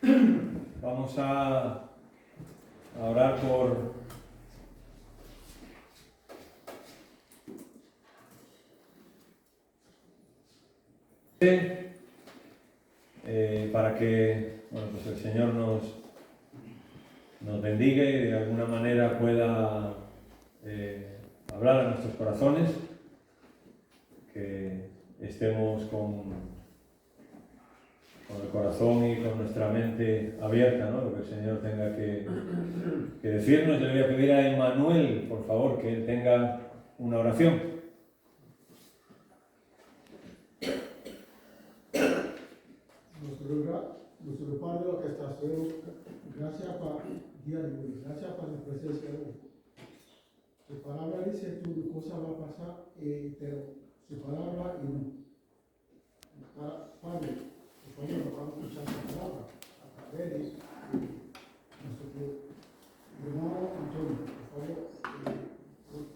Vamos a orar para que pues el Señor nos bendiga y de alguna manera pueda hablar a nuestros corazones, que estemos con el corazón y con nuestra mente abierta, ¿no? Lo que el Señor tenga que decirnos. Le voy a pedir a Emmanuel, por favor, que él tenga una oración. Nuestro Padre que estás en el cielo, gracias por el día de hoy, gracias por la presencia de hoy. Tu palabra dice que tu cosa va a pasar, pero su palabra y no. Padre, por favor, vamos a escuchar tu palabra a través de nuestro hermano Antonio. Por favor,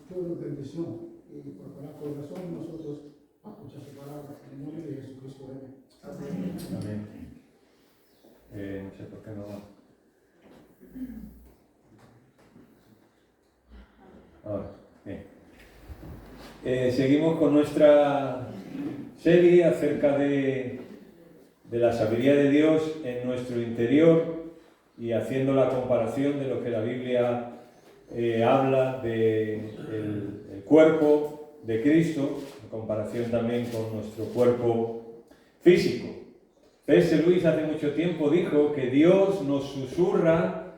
toda bendición y preparar corazón nosotros a escuchar su palabra en el nombre de Jesucristo. Amén. Amén. No sé por qué no va. Ahora, bien. Seguimos con nuestra serie acerca de la sabiduría de Dios en nuestro interior y haciendo la comparación de lo que la Biblia habla del cuerpo de Cristo, en comparación también con nuestro cuerpo físico. C.S. Lewis hace mucho tiempo dijo que Dios nos susurra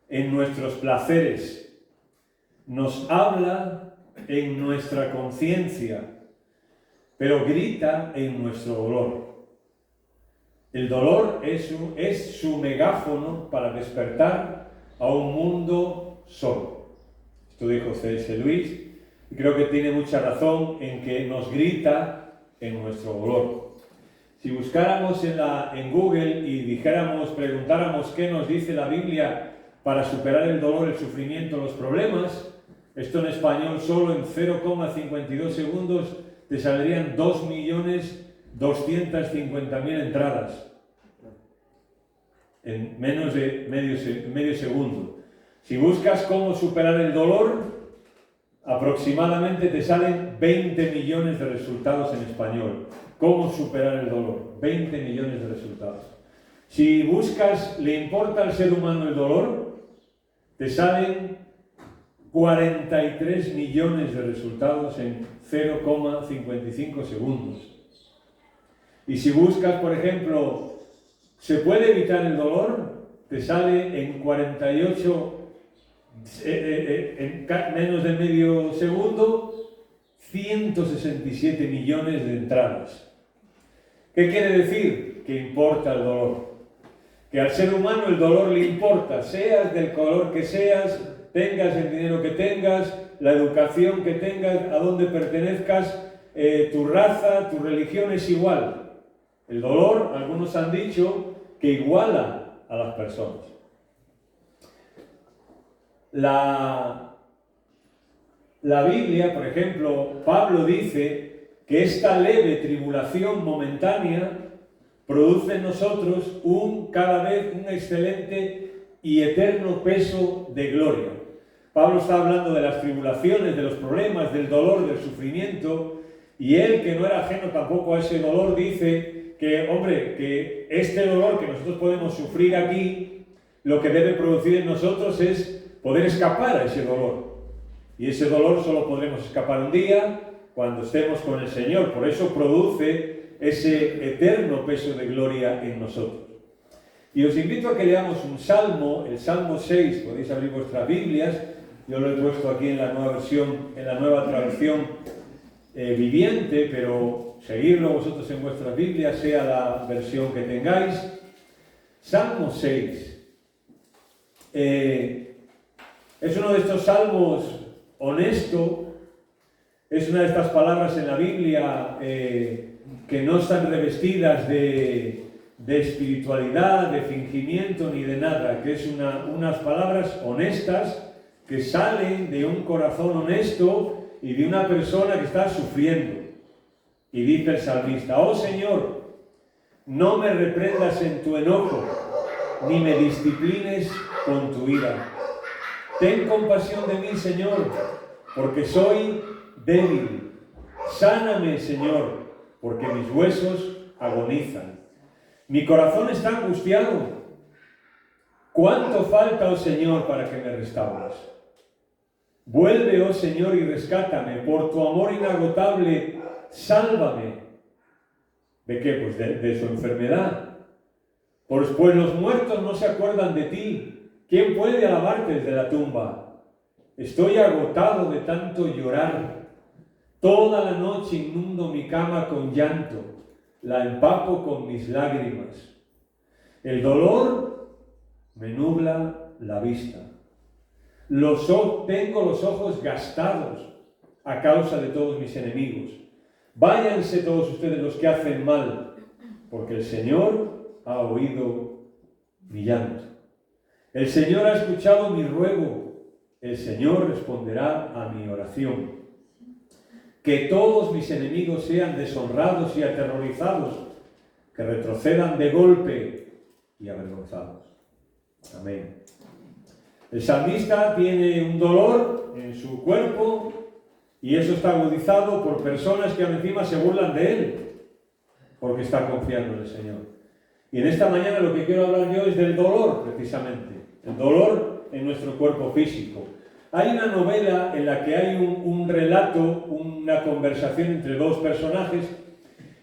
en nuestros placeres, nos habla en nuestra conciencia, pero grita en nuestro dolor. El dolor es su megáfono para despertar a un mundo solo. Esto dijo C.S. Lewis y creo que tiene mucha razón en que nos grita en nuestro dolor. Si buscáramos en Google y preguntáramos qué nos dice la Biblia para superar el dolor, el sufrimiento, los problemas, esto en español solo en 0,52 segundos te saldrían 2.250.000 entradas. En menos de medio segundo. Si buscas cómo superar el dolor, aproximadamente te salen 20 millones de resultados en español. ¿Cómo superar el dolor? 20 millones de resultados. Si buscas, ¿le importa al ser humano el dolor? Te salen 43 millones de resultados en 0,55 segundos. Y si buscas, por ejemplo, ¿se puede evitar el dolor? Te sale en 48, en menos de medio segundo, 167 millones de entradas. ¿Qué quiere decir? Que importa el dolor. Que al ser humano el dolor le importa, seas del color que seas, tengas el dinero que tengas, la educación que tengas, a dónde pertenezcas, tu raza, tu religión es igual. El dolor, algunos han dicho, que iguala a las personas. La Biblia, por ejemplo, Pablo dice que esta leve tribulación momentánea produce en nosotros cada vez un excelente y eterno peso de gloria. Pablo está hablando de las tribulaciones, de los problemas, del dolor, del sufrimiento, y él, que no era ajeno tampoco a ese dolor, dice que este dolor que nosotros podemos sufrir aquí, lo que debe producir en nosotros es poder escapar a ese dolor. Y ese dolor solo podremos escapar un día cuando estemos con el Señor. Por eso produce ese eterno peso de gloria en nosotros. Y os invito a que leamos un salmo, el Salmo 6, podéis abrir vuestras Biblias, yo lo he puesto aquí en la nueva versión, en la nueva traducción viviente, pero seguidlo vosotros en vuestras Biblias, sea la versión que tengáis. Salmo 6. Es uno de estos salmos honesto, es una de estas palabras en la Biblia que no están revestidas de espiritualidad, de fingimiento ni de nada, que es unas palabras honestas que salen de un corazón honesto y de una persona que está sufriendo. Y dice el salmista: oh Señor, no me reprendas en tu enojo, ni me disciplines con tu ira. Ten compasión de mí, Señor, porque soy débil. Sáname, Señor, porque mis huesos agonizan. Mi corazón está angustiado. ¿Cuánto falta, oh Señor, para que me restaures? Vuelve, oh Señor, y rescátame. Por tu amor inagotable, sálvame. ¿De qué? Pues de su enfermedad. Pues los muertos no se acuerdan de ti. ¿Quién puede alabarte desde la tumba? Estoy agotado de tanto llorar. Toda la noche inundo mi cama con llanto. La empapo con mis lágrimas. El dolor me nubla la vista. Tengo los ojos gastados a causa de todos mis enemigos. Váyanse todos ustedes los que hacen mal, porque el Señor ha oído mi llanto. El Señor ha escuchado mi ruego. El Señor responderá a mi oración. Que todos mis enemigos sean deshonrados y aterrorizados, que retrocedan de golpe y avergonzados. Amén. El salmista tiene un dolor en su cuerpo y eso está agudizado por personas que encima se burlan de él, porque está confiando en el Señor. Y en esta mañana lo que quiero hablar yo es del dolor, precisamente. El dolor en nuestro cuerpo físico. Hay una novela en la que hay un relato, una conversación entre dos personajes,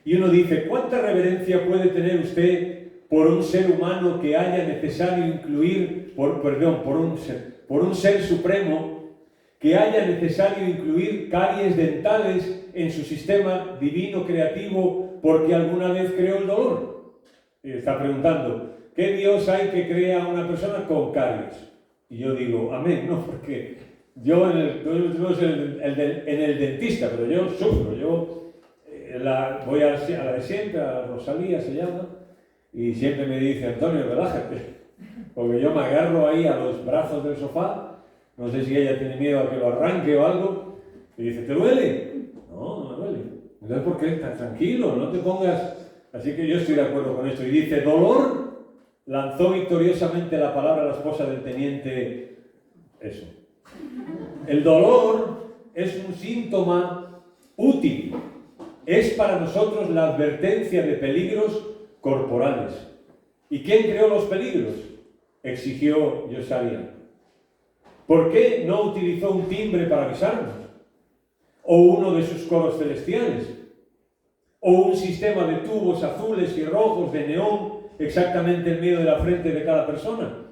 y uno dice: ¿cuánta reverencia puede tener usted por un ser humano que haya necesario incluir, por un ser supremo, que haya necesario incluir caries dentales en su sistema divino creativo porque alguna vez creó el dolor? Y está preguntando, ¿qué Dios hay que crea a una persona con caries? Y yo digo, amén, no, porque yo en el dentista, pero yo sufro, voy a la de siempre, a Rosalía se llama, y siempre me dice, Antonio, relájate, porque yo me agarro ahí a los brazos del sofá, no sé si ella tiene miedo a que lo arranque o algo, y dice, ¿te duele? No, no me duele. Entonces, ¿por qué? Estás tranquilo, no te pongas... Así que yo estoy de acuerdo con esto. Y dice, dolor, lanzó victoriosamente la palabra a la esposa del teniente, eso. El dolor es un síntoma útil. Es para nosotros la advertencia de peligros corporales. ¿Y quién creó los peligros? Exigió Yosaía. ¿Por qué no utilizó un timbre para avisarnos? ¿O uno de sus coros celestiales? ¿O un sistema de tubos azules y rojos de neón exactamente en medio de la frente de cada persona?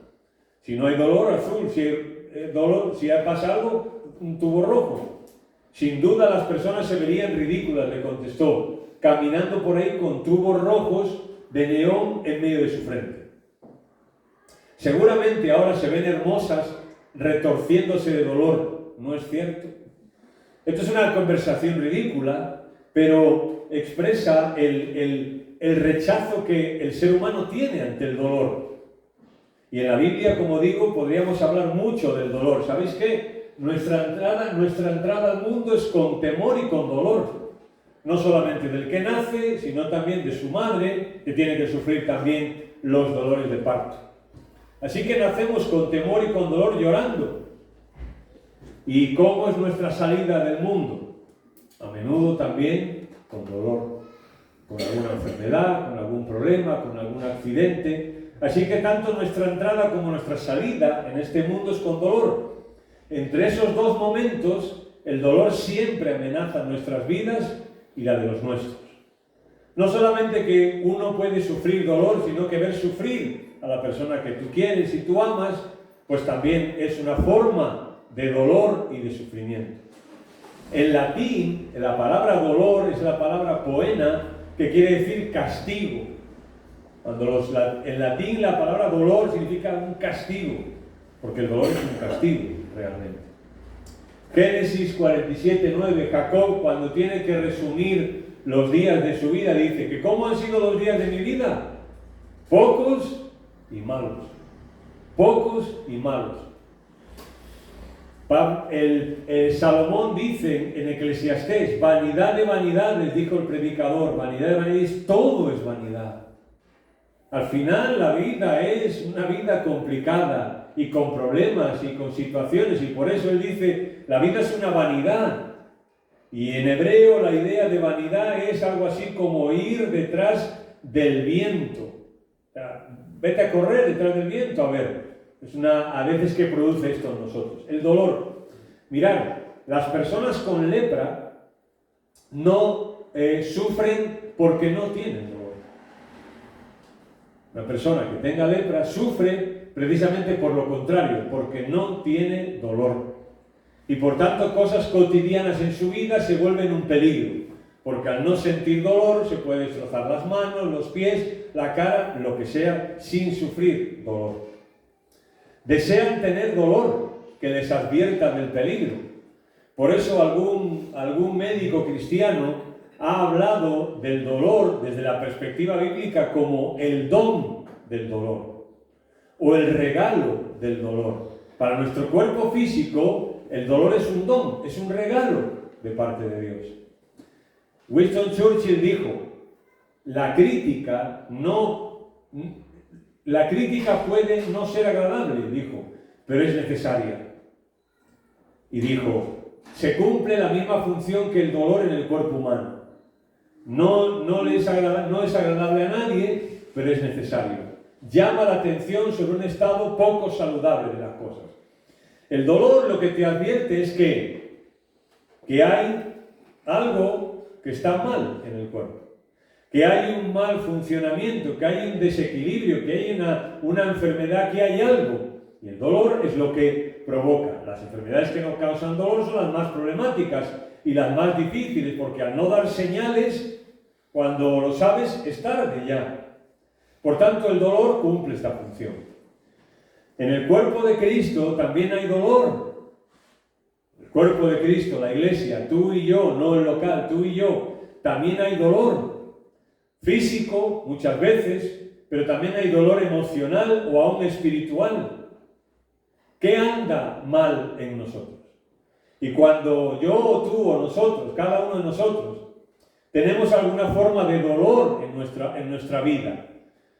Si no hay dolor, azul. Si pasa algo, un tubo rojo. Sin duda las personas se verían ridículas, le contestó, caminando por ahí con tubos rojos de neón en medio de su frente. Seguramente ahora se ven hermosas retorciéndose de dolor, ¿no es cierto? Esto es una conversación ridícula, pero expresa el rechazo que el ser humano tiene ante el dolor. Y en la Biblia, como digo, podríamos hablar mucho del dolor. ¿Sabéis qué? Nuestra entrada al mundo es con temor y con dolor. No solamente del que nace, sino también de su madre, que tiene que sufrir también los dolores de parto. Así que nacemos con temor y con dolor llorando. ¿Y cómo es nuestra salida del mundo? A menudo también con dolor, con alguna enfermedad, con algún problema, con algún accidente. Así que tanto nuestra entrada como nuestra salida en este mundo es con dolor. Entre esos dos momentos, el dolor siempre amenaza nuestras vidas y la de los nuestros. No solamente que uno puede sufrir dolor, sino que ver sufrir a la persona que tú quieres y tú amas, pues también es una forma de dolor y de sufrimiento. En latín, la palabra dolor es la palabra poena, que quiere decir castigo. En latín la palabra dolor significa un castigo, porque el dolor es un castigo realmente. Génesis 47:9, Jacob, cuando tiene que resumir los días de su vida, dice que ¿cómo han sido los días de mi vida? Pocos y malos. Pocos y malos. Salomón dice en Eclesiastés, vanidad de vanidades, dijo el predicador, vanidad de vanidades, todo es vanidad. Al final la vida es una vida complicada y con problemas y con situaciones, y por eso él dice, la vida es una vanidad. Y en hebreo la idea de vanidad es algo así como ir detrás del viento. O sea, vete a correr detrás del viento, a ver. A veces que produce esto en nosotros. El dolor. Mirad, las personas con lepra no sufren porque no tienen dolor. Una persona que tenga lepra sufre precisamente por lo contrario, porque no tiene dolor. Y por tanto cosas cotidianas en su vida se vuelven un peligro, porque al no sentir dolor se puede destrozar las manos, los pies, la cara, lo que sea, sin sufrir dolor. Desean tener dolor que les advierta del peligro. Por eso algún médico cristiano ha hablado del dolor desde la perspectiva bíblica como el don del dolor o el regalo del dolor. Para nuestro cuerpo físico, el dolor es un don, es un regalo de parte de Dios. Winston Churchill dijo, la crítica puede no ser agradable, dijo, pero es necesaria. Y dijo, se cumple la misma función que el dolor en el cuerpo humano. No es agradable a nadie, pero es necesario. Llama la atención sobre un estado poco saludable de las cosas. El dolor lo que te advierte es que hay algo que está mal en el cuerpo, que hay un mal funcionamiento, que hay un desequilibrio, que hay una enfermedad, que hay algo. Y el dolor es lo que provoca. Las enfermedades que nos causan dolor son las más problemáticas y las más difíciles, porque al no dar señales, cuando lo sabes, es tarde ya. Por tanto, el dolor cumple esta función. En el cuerpo de Cristo también hay dolor. El cuerpo de Cristo, la iglesia, tú y yo, no el local, tú y yo, también hay dolor. Físico, muchas veces, pero también hay dolor emocional o aún espiritual. ¿Qué anda mal en nosotros? Y cuando yo o tú o nosotros, cada uno de nosotros, tenemos alguna forma de dolor en nuestra vida,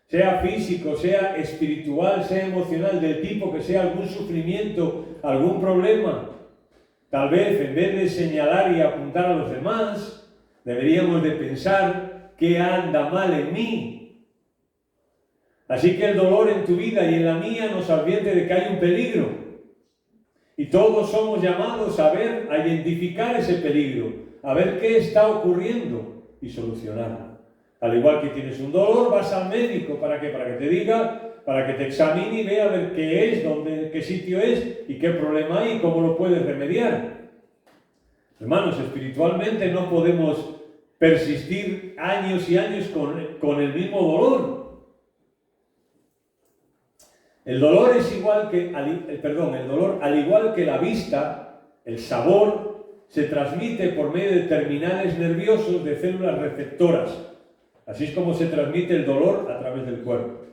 sea físico, sea espiritual, sea emocional, del tipo que sea, algún sufrimiento, algún problema, tal vez en vez de señalar y apuntar a los demás, deberíamos de pensar qué anda mal en mí. Así que el dolor en tu vida y en la mía nos advierte de que hay un peligro. Y todos somos llamados a identificar ese peligro, a ver qué está ocurriendo y solucionarlo. Al igual que tienes un dolor, vas al médico, ¿para qué? Para que te diga, para que te examine y vea a ver qué es, qué sitio es y qué problema hay y cómo lo puedes remediar. Hermanos, espiritualmente no podemos persistir años y años con el mismo dolor. El dolor es igual que, el dolor, al igual que la vista, el sabor, se transmite por medio de terminales nerviosos de células receptoras. Así es como se transmite el dolor a través del cuerpo.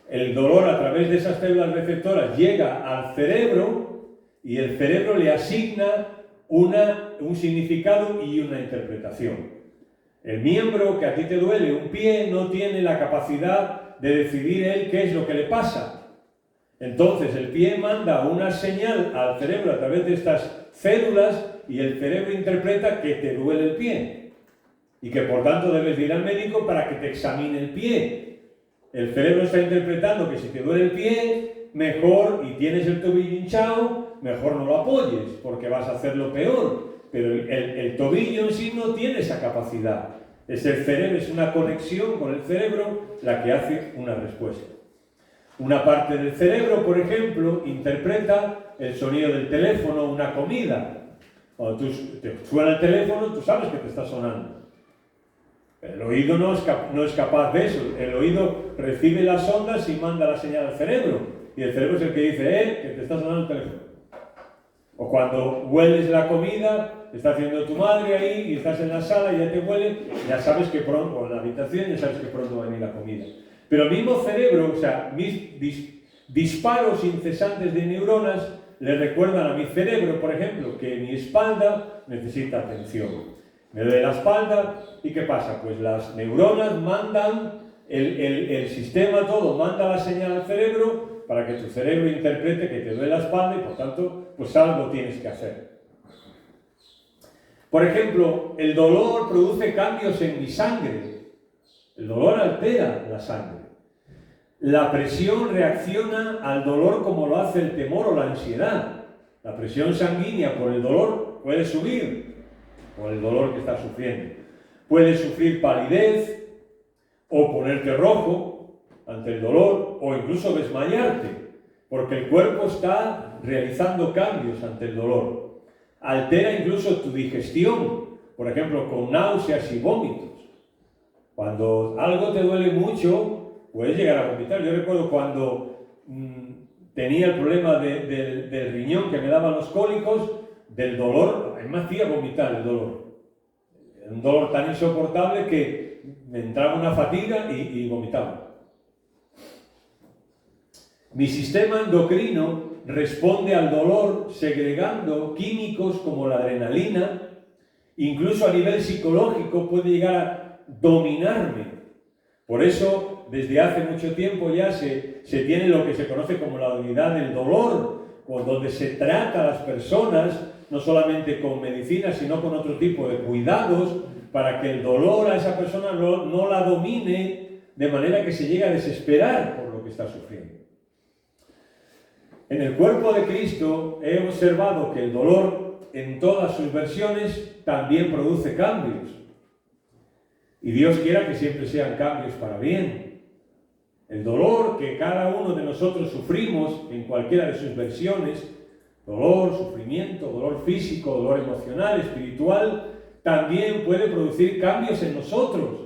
El dolor a través de esas células receptoras llega al cerebro y el cerebro le asigna un significado y una interpretación. El miembro que a ti te duele, un pie, no tiene la capacidad de decidir él qué es lo que le pasa. Entonces el pie manda una señal al cerebro a través de estas células y el cerebro interpreta que te duele el pie y que por tanto debes ir al médico para que te examine el pie. El cerebro está interpretando que si te duele el pie, mejor, y tienes el tobillo hinchado, mejor no lo apoyes porque vas a hacerlo peor. Pero el tobillo en sí no tiene esa capacidad. Es el cerebro, es una conexión con el cerebro la que hace una respuesta. Una parte del cerebro, por ejemplo, interpreta el sonido del teléfono, una comida. Cuando te suena el teléfono, tú sabes que te está sonando. El oído no es capaz de eso. El oído recibe las ondas y manda la señal al cerebro. Y el cerebro es el que dice, que te está sonando el teléfono. O cuando hueles la comida, está haciendo tu madre ahí y estás en la sala y ya te huele, ya sabes que pronto, o en la habitación, ya sabes que pronto va a venir la comida. Pero el mismo cerebro, o sea, mis disparos incesantes de neuronas le recuerdan a mi cerebro, por ejemplo, que mi espalda necesita atención. Me duele la espalda y ¿qué pasa? Pues las neuronas mandan el sistema todo manda la señal al cerebro para que tu cerebro interprete que te duele la espalda y por tanto, pues algo tienes que hacer. Por ejemplo, el dolor produce cambios en mi sangre. El dolor altera la sangre. La presión reacciona al dolor como lo hace el temor o la ansiedad. La presión sanguínea por el dolor puede subir, por el dolor que estás sufriendo. Puedes sufrir palidez o ponerte rojo ante el dolor o incluso desmayarte, porque el cuerpo está realizando cambios ante el dolor. Altera incluso tu digestión, por ejemplo, con náuseas y vómitos. Cuando algo te duele mucho, puedes llegar a vomitar. Yo recuerdo cuando tenía el problema del riñón que me daban los cólicos, del dolor, me hacía vomitar el dolor. Un dolor tan insoportable que me entraba una fatiga y vomitaba. Mi sistema endocrino responde al dolor segregando químicos como la adrenalina, incluso a nivel psicológico puede llegar a dominarme. Por eso, desde hace mucho tiempo ya se tiene lo que se conoce como la unidad del dolor, donde se trata a las personas no solamente con medicina, sino con otro tipo de cuidados para que el dolor a esa persona no la domine de manera que se llegue a desesperar por lo que está sufriendo. En el cuerpo de Cristo he observado que el dolor en todas sus versiones también produce cambios. Y Dios quiera que siempre sean cambios para bien. El dolor que cada uno de nosotros sufrimos en cualquiera de sus versiones, dolor, sufrimiento, dolor físico, dolor emocional, espiritual, también puede producir cambios en nosotros.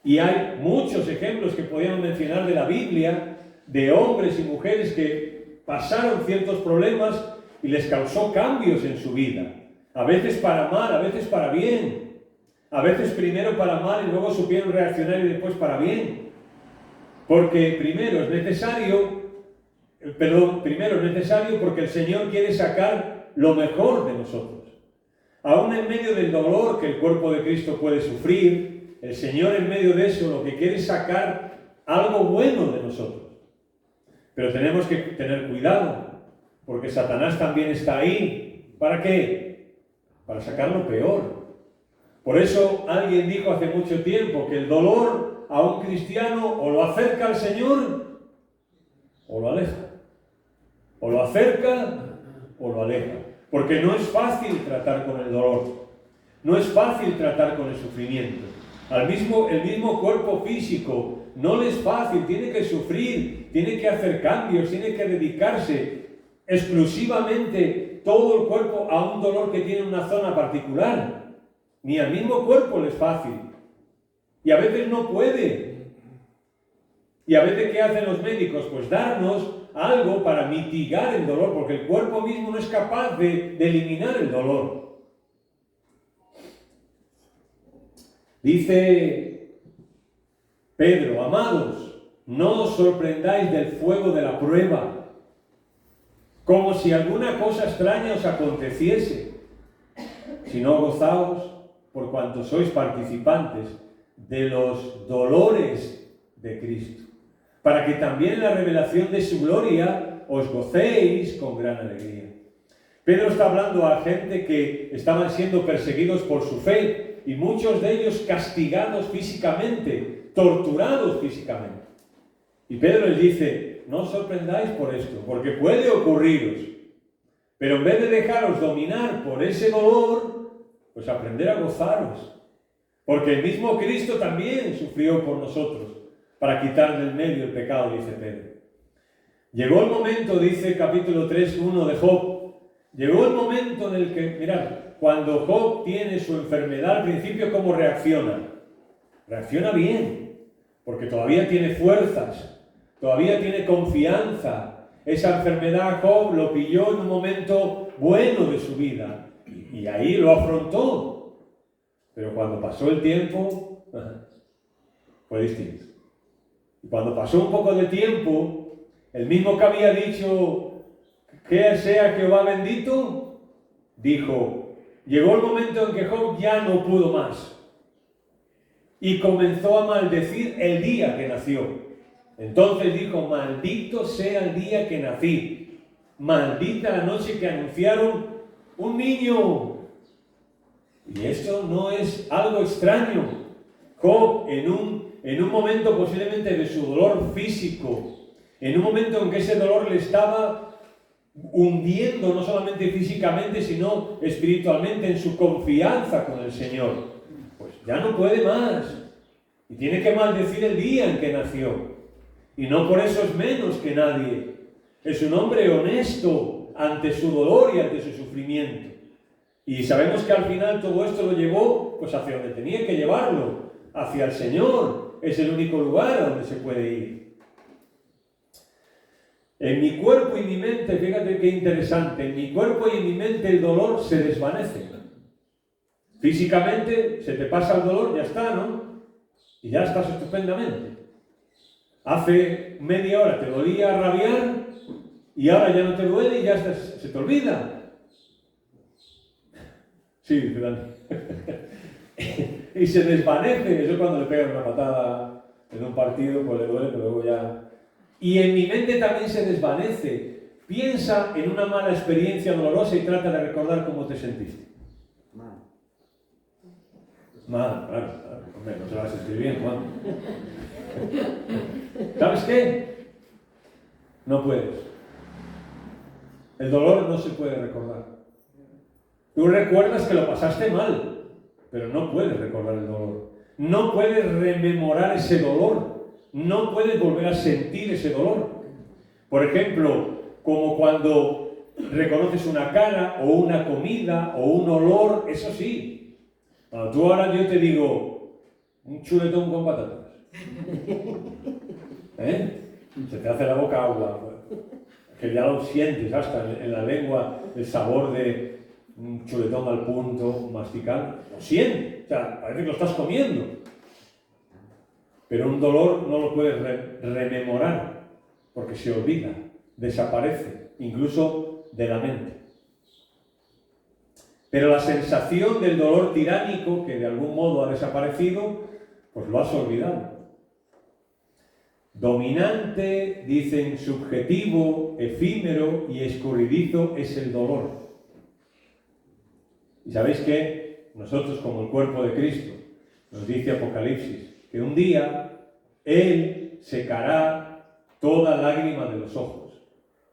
Y hay muchos ejemplos que podríamos mencionar de la Biblia, de hombres y mujeres que pasaron ciertos problemas y les causó cambios en su vida. A veces para mal, a veces para bien. A veces primero para mal y luego supieron reaccionar y después para bien. Porque primero es necesario porque el Señor quiere sacar lo mejor de nosotros. Aún en medio del dolor que el cuerpo de Cristo puede sufrir, el Señor en medio de eso lo que quiere es sacar algo bueno de nosotros. Pero tenemos que tener cuidado, porque Satanás también está ahí. ¿Para qué? Para sacar lo peor. Por eso alguien dijo hace mucho tiempo que el dolor a un cristiano o lo acerca al Señor o lo aleja. O lo acerca o lo aleja. Porque no es fácil tratar con el dolor. No es fácil tratar con el sufrimiento. El mismo cuerpo físico no le es fácil, tiene que sufrir, tiene que hacer cambios, tiene que dedicarse exclusivamente todo el cuerpo a un dolor que tiene una zona particular. Ni al mismo cuerpo le es fácil. Y a veces no puede. Y a veces, ¿qué hacen los médicos? Pues darnos algo para mitigar el dolor, porque el cuerpo mismo no es capaz de eliminar el dolor. Dice Pedro: amados, no os sorprendáis del fuego de la prueba, como si alguna cosa extraña os aconteciese, sino gozaos por cuanto sois participantes de los dolores de Cristo, para que también en la revelación de su gloria os gocéis con gran alegría. Pedro está hablando a gente que estaban siendo perseguidos por su fe y muchos de ellos castigados físicamente, torturados físicamente. Y Pedro les dice: no os sorprendáis por esto, porque puede ocurriros, pero en vez de dejaros dominar por ese dolor, pues aprender a gozaros, porque el mismo Cristo también sufrió por nosotros, para quitar del medio el pecado, dice Pedro. Llegó el momento, dice capítulo 3:1 de Job, llegó el momento en el que, mirad, cuando Job tiene su enfermedad al principio, ¿cómo reacciona? Reacciona bien, porque todavía tiene fuerzas, todavía tiene confianza. Esa enfermedad Job lo pilló en un momento bueno de su vida, y ahí lo afrontó. Pero cuando pasó el tiempo, fue distinto. Y cuando pasó un poco de tiempo, el mismo que había dicho que sea Jehová bendito, dijo, llegó el momento en que Job ya no pudo más. y comenzó a maldecir el día que nació. Entonces dijo: maldito sea el día que nací, maldita la noche que anunciaron un niño. Y esto no es algo extraño. Job, en un momento posiblemente de su dolor físico, en un momento en que ese dolor le estaba hundiendo no solamente físicamente, sino espiritualmente en su confianza con el Señor, pues ya no puede más y tiene que maldecir el día en que nació. Y no por eso es menos que nadie. Es un hombre honesto ante su dolor y ante su sufrimiento. Y sabemos que al final todo esto lo llevó pues hacia donde tenía que llevarlo, hacia el Señor. Es el único lugar donde se puede ir. En mi cuerpo y mi mente, fíjate qué interesante, en mi cuerpo y en mi mente el dolor se desvanece. Físicamente se te pasa el dolor, ya está, ¿no? Y ya estás estupendamente. Hace media hora te dolía rabiar y ahora ya no te duele y ya se te olvida. Sí, Dani. Y se desvanece. Eso cuando le pegan una patada en un partido, pues le duele, pero luego ya... Y en mi mente también se desvanece. Piensa en una mala experiencia dolorosa y trata de recordar cómo te sentiste. Mal, claro. Hombre, no se va a sentir bien, Juan. ¿Sabes qué? No puedes. El dolor no se puede recordar. Tú recuerdas que lo pasaste mal, pero no puedes recordar el dolor. No puedes rememorar ese dolor. No puedes volver a sentir ese dolor. Por ejemplo, como cuando reconoces una cara, o una comida, o un olor, eso sí. Cuando tú ahora yo te digo, un chuletón con patatas. Se te hace la boca agua. Que ya lo sientes hasta en la lengua, el sabor de un chuletón al punto, masticar. Lo sientes. O sea, parece que lo estás comiendo. Pero un dolor no lo puedes rememorar, porque se olvida, desaparece, incluso de la mente. Pero la sensación del dolor tiránico, que de algún modo ha desaparecido, pues lo has olvidado. Dominante, dicen subjetivo, efímero y escurridizo es el dolor. Y sabéis que nosotros, como el cuerpo de Cristo, nos dice Apocalipsis, que un día Él secará toda lágrima de los ojos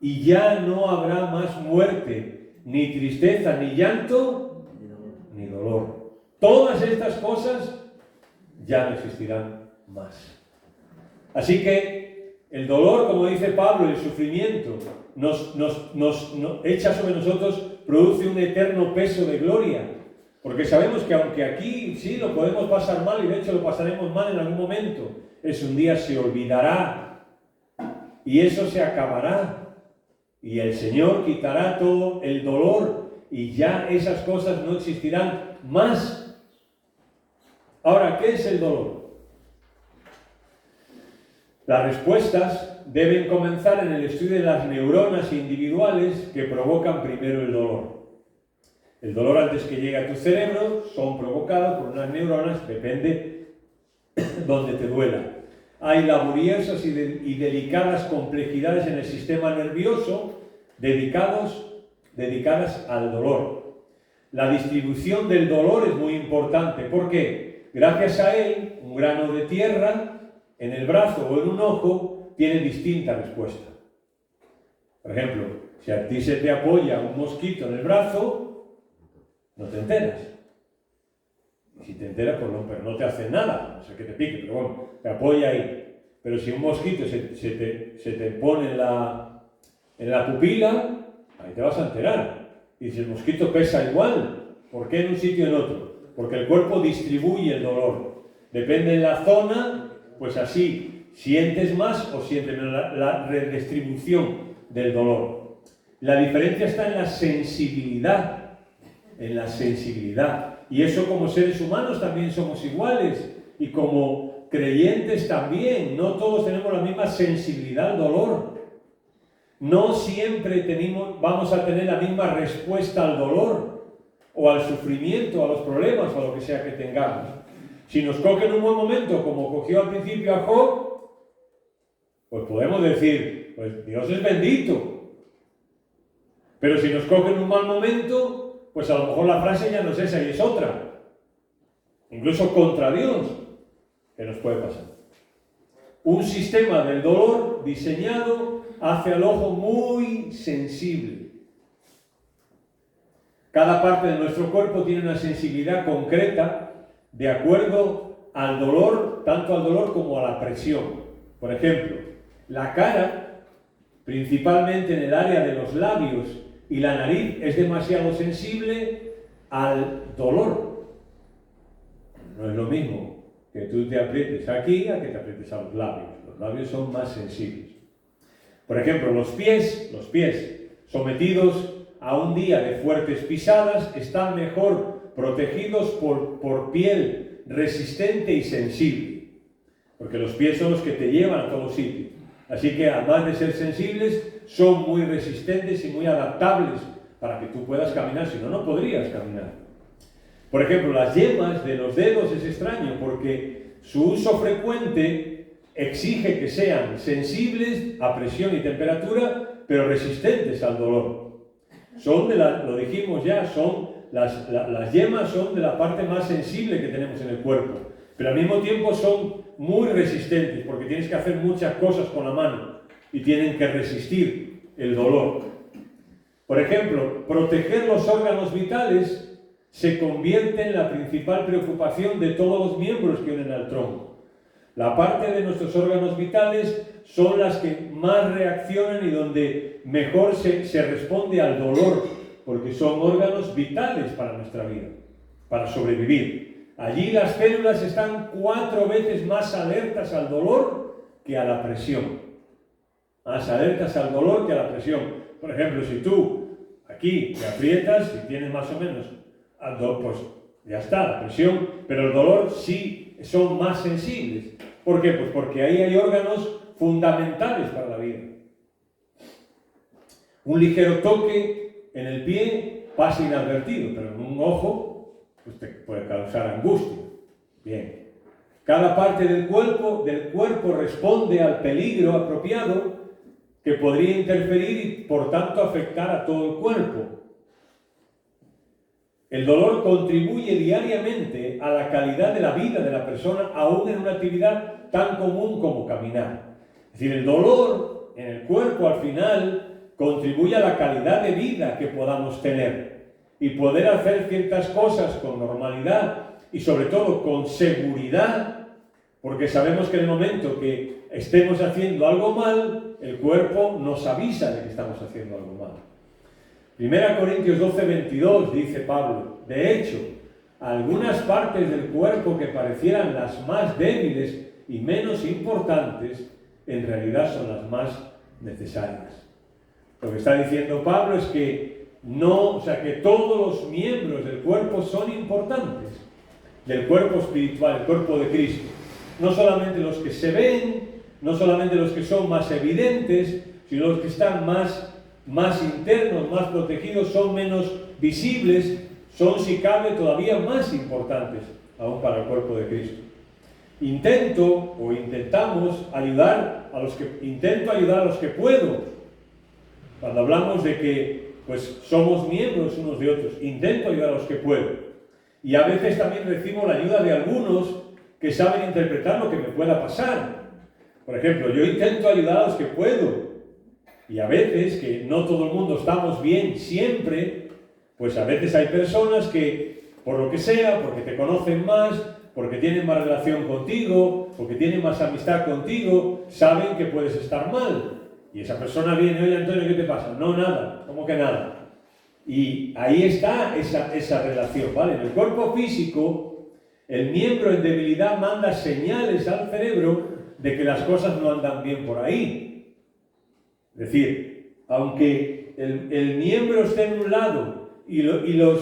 y ya no habrá más muerte, ni tristeza, ni llanto, ni dolor. Todas estas cosas ya no existirán más. Así que el dolor, como dice Pablo, el sufrimiento, nos echa sobre nosotros, produce un eterno peso de gloria. Porque sabemos que aunque aquí sí lo podemos pasar mal, y de hecho lo pasaremos mal en algún momento, eso un día se olvidará y eso se acabará y el Señor quitará todo el dolor y ya esas cosas no existirán más. Ahora, ¿qué es el dolor? Las respuestas deben comenzar en el estudio de las neuronas individuales que provocan primero el dolor. El dolor, antes que llegue a tu cerebro, son provocados por unas neuronas, depende donde te duela. Hay laboriosas y delicadas complejidades en el sistema nervioso dedicadas al dolor. La distribución del dolor es muy importante. ¿Por qué? Gracias a él, un grano de tierra en el brazo o en un ojo tiene distinta respuesta. Por ejemplo, si a ti se te apoya un mosquito en el brazo, no te enteras. Y si te enteras, pues no, pero no te hace nada, no sé que te pique, pero bueno, te apoya ahí. Pero si un mosquito se te pone en la pupila, ahí te vas a enterar. Y si el mosquito pesa igual, ¿por qué en un sitio y en otro? Porque el cuerpo distribuye el dolor. Depende de la zona, pues así, sientes más o sientes menos la redistribución del dolor. La diferencia está en la sensibilidad. Y eso, como seres humanos también somos iguales, y como creyentes también, no todos tenemos la misma sensibilidad al dolor. No siempre vamos a tener la misma respuesta al dolor, o al sufrimiento, a los problemas, o a lo que sea que tengamos. Si nos coge en un buen momento, como cogió al principio a Job, pues podemos decir, pues Dios es bendito. Pero si nos coge en un mal momento, pues a lo mejor la frase ya no es esa y es otra. Incluso contra Dios, que nos puede pasar. Un sistema del dolor diseñado hace al ojo muy sensible. Cada parte de nuestro cuerpo tiene una sensibilidad concreta de acuerdo al dolor, tanto al dolor como a la presión. Por ejemplo, la cara, principalmente en el área de los labios y la nariz, es demasiado sensible al dolor. No es lo mismo que tú te aprietes aquí a que te aprietes a los labios. Los labios son más sensibles. Por ejemplo, los pies, sometidos a un día de fuertes pisadas, están mejor protegidos por piel resistente y sensible. Porque los pies son los que te llevan a todos sitios. Así que, además de ser sensibles, son muy resistentes y muy adaptables para que tú puedas caminar, si no, no podrías caminar. Por ejemplo, las yemas de los dedos es extraño porque su uso frecuente exige que sean sensibles a presión y temperatura, pero resistentes al dolor. Lo dijimos ya, las yemas son de la parte más sensible que tenemos en el cuerpo, pero al mismo tiempo son muy resistentes porque tienes que hacer muchas cosas con la mano y tienen que resistir el dolor. Por ejemplo, proteger los órganos vitales se convierte en la principal preocupación de todos los miembros que unen al tronco. La parte de nuestros órganos vitales son las que más reaccionan y donde mejor se responde al dolor, porque son órganos vitales para nuestra vida, para sobrevivir. Allí las células están 4 veces más alertas al dolor que a la presión. Más alertas al dolor que a la presión. Por ejemplo, si tú aquí te aprietas y tienes más o menos, pues ya está, la presión, pero el dolor sí son más sensibles. ¿Por qué? Pues porque ahí hay órganos fundamentales para la vida. Un ligero toque en el pie pasa inadvertido, pero en un ojo pues te puede causar angustia. Bien. Cada parte del cuerpo responde al peligro apropiado que podría interferir y por tanto afectar a todo el cuerpo. El dolor contribuye diariamente a la calidad de la vida de la persona, aún en una actividad tan común como caminar. Es decir, el dolor en el cuerpo al final contribuye a la calidad de vida que podamos tener y poder hacer ciertas cosas con normalidad y sobre todo con seguridad, porque sabemos que en el momento que estemos haciendo algo mal, el cuerpo nos avisa de que estamos haciendo algo mal. 1 Corintios 12:22 dice Pablo: de hecho, algunas partes del cuerpo que parecieran las más débiles y menos importantes, en realidad son las más necesarias. Lo que está diciendo Pablo es que que todos los miembros del cuerpo son importantes, del cuerpo espiritual, el cuerpo de Cristo. No solamente los que se ven, no solamente los que son más evidentes, sino los que están más internos, más protegidos, son menos visibles, son, si cabe, todavía más importantes aún para el cuerpo de Cristo. Intento ayudar a los que puedo. Cuando hablamos de que somos miembros unos de otros, intento ayudar a los que puedo. Y a veces también recibo la ayuda de algunos que saben interpretar lo que me pueda pasar. Por ejemplo, yo intento ayudar a los que puedo. Y a veces, que no todo el mundo estamos bien siempre, pues a veces hay personas que, por lo que sea, porque te conocen más, porque tienen más relación contigo, porque tienen más amistad contigo, saben que puedes estar mal. Y esa persona viene: oye, Antonio, ¿qué te pasa? No, nada. ¿Cómo que nada? Y ahí está esa relación, ¿vale? En el cuerpo físico, el miembro en debilidad manda señales al cerebro de que las cosas no andan bien por ahí. Es decir, aunque el miembro esté en un lado y las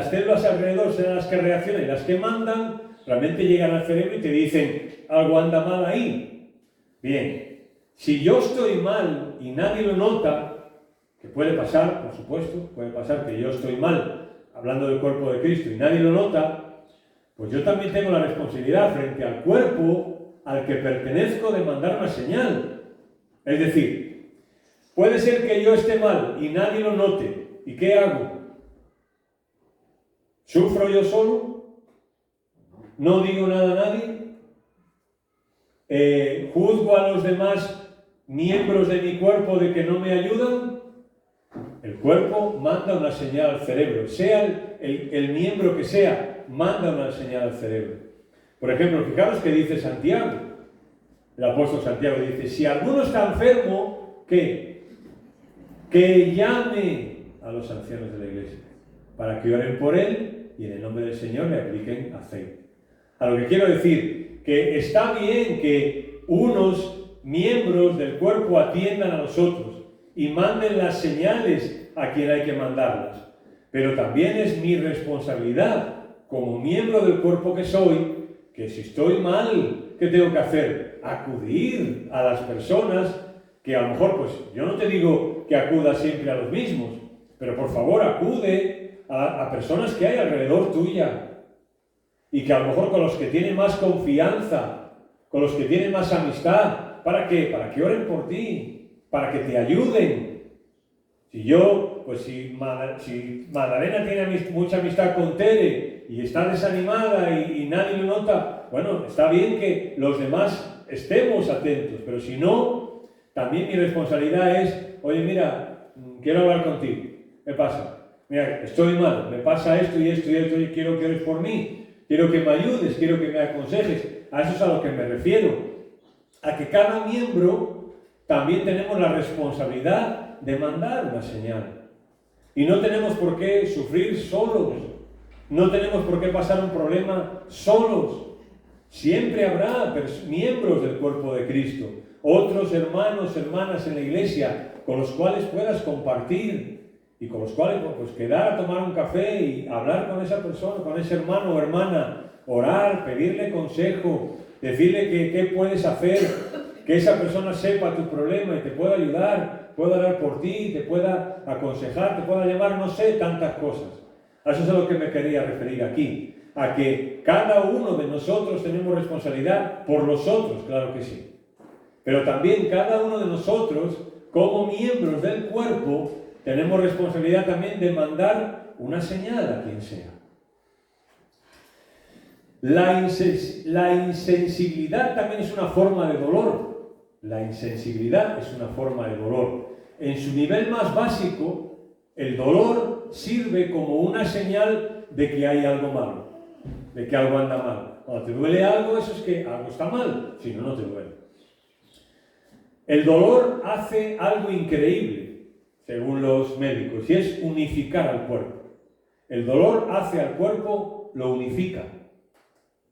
células alrededor serán las que reaccionan y las que mandan, realmente llegan al cerebro y te dicen: algo anda mal ahí. Bien, si yo estoy mal y nadie lo nota, que puede pasar, por supuesto, puede pasar que yo estoy mal, hablando del cuerpo de Cristo, y nadie lo nota, pues yo también tengo la responsabilidad frente al cuerpo al que pertenezco de mandar una señal. Es decir, puede ser que yo esté mal y nadie lo note. ¿Y qué hago? ¿Sufro yo solo? ¿No digo nada a nadie? ¿Juzgo a los demás miembros de mi cuerpo de que no me ayudan? El cuerpo manda una señal al cerebro, sea el miembro que sea, manda una señal al cerebro. Por ejemplo, fijaros que dice Santiago, el apóstol Santiago dice, si alguno está enfermo, ¿qué? Que llame a los ancianos de la iglesia, para que oren por él y en el nombre del Señor le apliquen aceite. A lo que quiero decir, que está bien que unos miembros del cuerpo atiendan a los otros y manden las señales a quien hay que mandarlas. Pero también es mi responsabilidad, como miembro del cuerpo que soy, que si estoy mal, ¿qué tengo que hacer? Acudir a las personas que a lo mejor, pues yo no te digo que acudas siempre a los mismos, pero por favor acude a personas que hay alrededor tuya y que a lo mejor con los que tienen más confianza, con los que tienen más amistad. ¿Para qué? Para que oren por ti, para que te ayuden. Si Magdalena tiene mucha amistad con Tere y está desanimada y nadie lo nota, bueno, está bien que los demás estemos atentos, pero si no, también mi responsabilidad es, oye, mira, quiero hablar contigo. ¿Qué pasa? Mira, estoy mal, me pasa esto y esto y esto y quiero que ores por mí. Quiero que me ayudes, quiero que me aconsejes. A eso es a lo que me refiero. A que cada miembro también tenemos la responsabilidad de mandar una señal. Y no tenemos por qué sufrir solos. No tenemos por qué pasar un problema solos. Siempre habrá miembros del cuerpo de Cristo. Otros hermanos, hermanas en la iglesia con los cuales puedas compartir. Y con los cuales pues quedar a tomar un café y hablar con esa persona, con ese hermano o hermana, orar, pedirle consejo, decirle qué puedes hacer, que esa persona sepa tu problema y te pueda ayudar, pueda orar por ti, te pueda aconsejar, te pueda llamar, no sé, tantas cosas. A eso es a lo que me quería referir aquí, a que cada uno de nosotros tenemos responsabilidad por los otros, claro que sí. Pero también cada uno de nosotros, como miembros del cuerpo, tenemos responsabilidad también de mandar una señal a quien sea. La insensibilidad también es una forma de dolor. La insensibilidad es una forma de dolor. En su nivel más básico, el dolor sirve como una señal de que hay algo malo, de que algo anda mal. Cuando te duele algo, eso es que algo está mal, si no, no te duele. El dolor hace algo increíble, según los médicos, y es unificar al cuerpo. El dolor hace al cuerpo, lo unifica.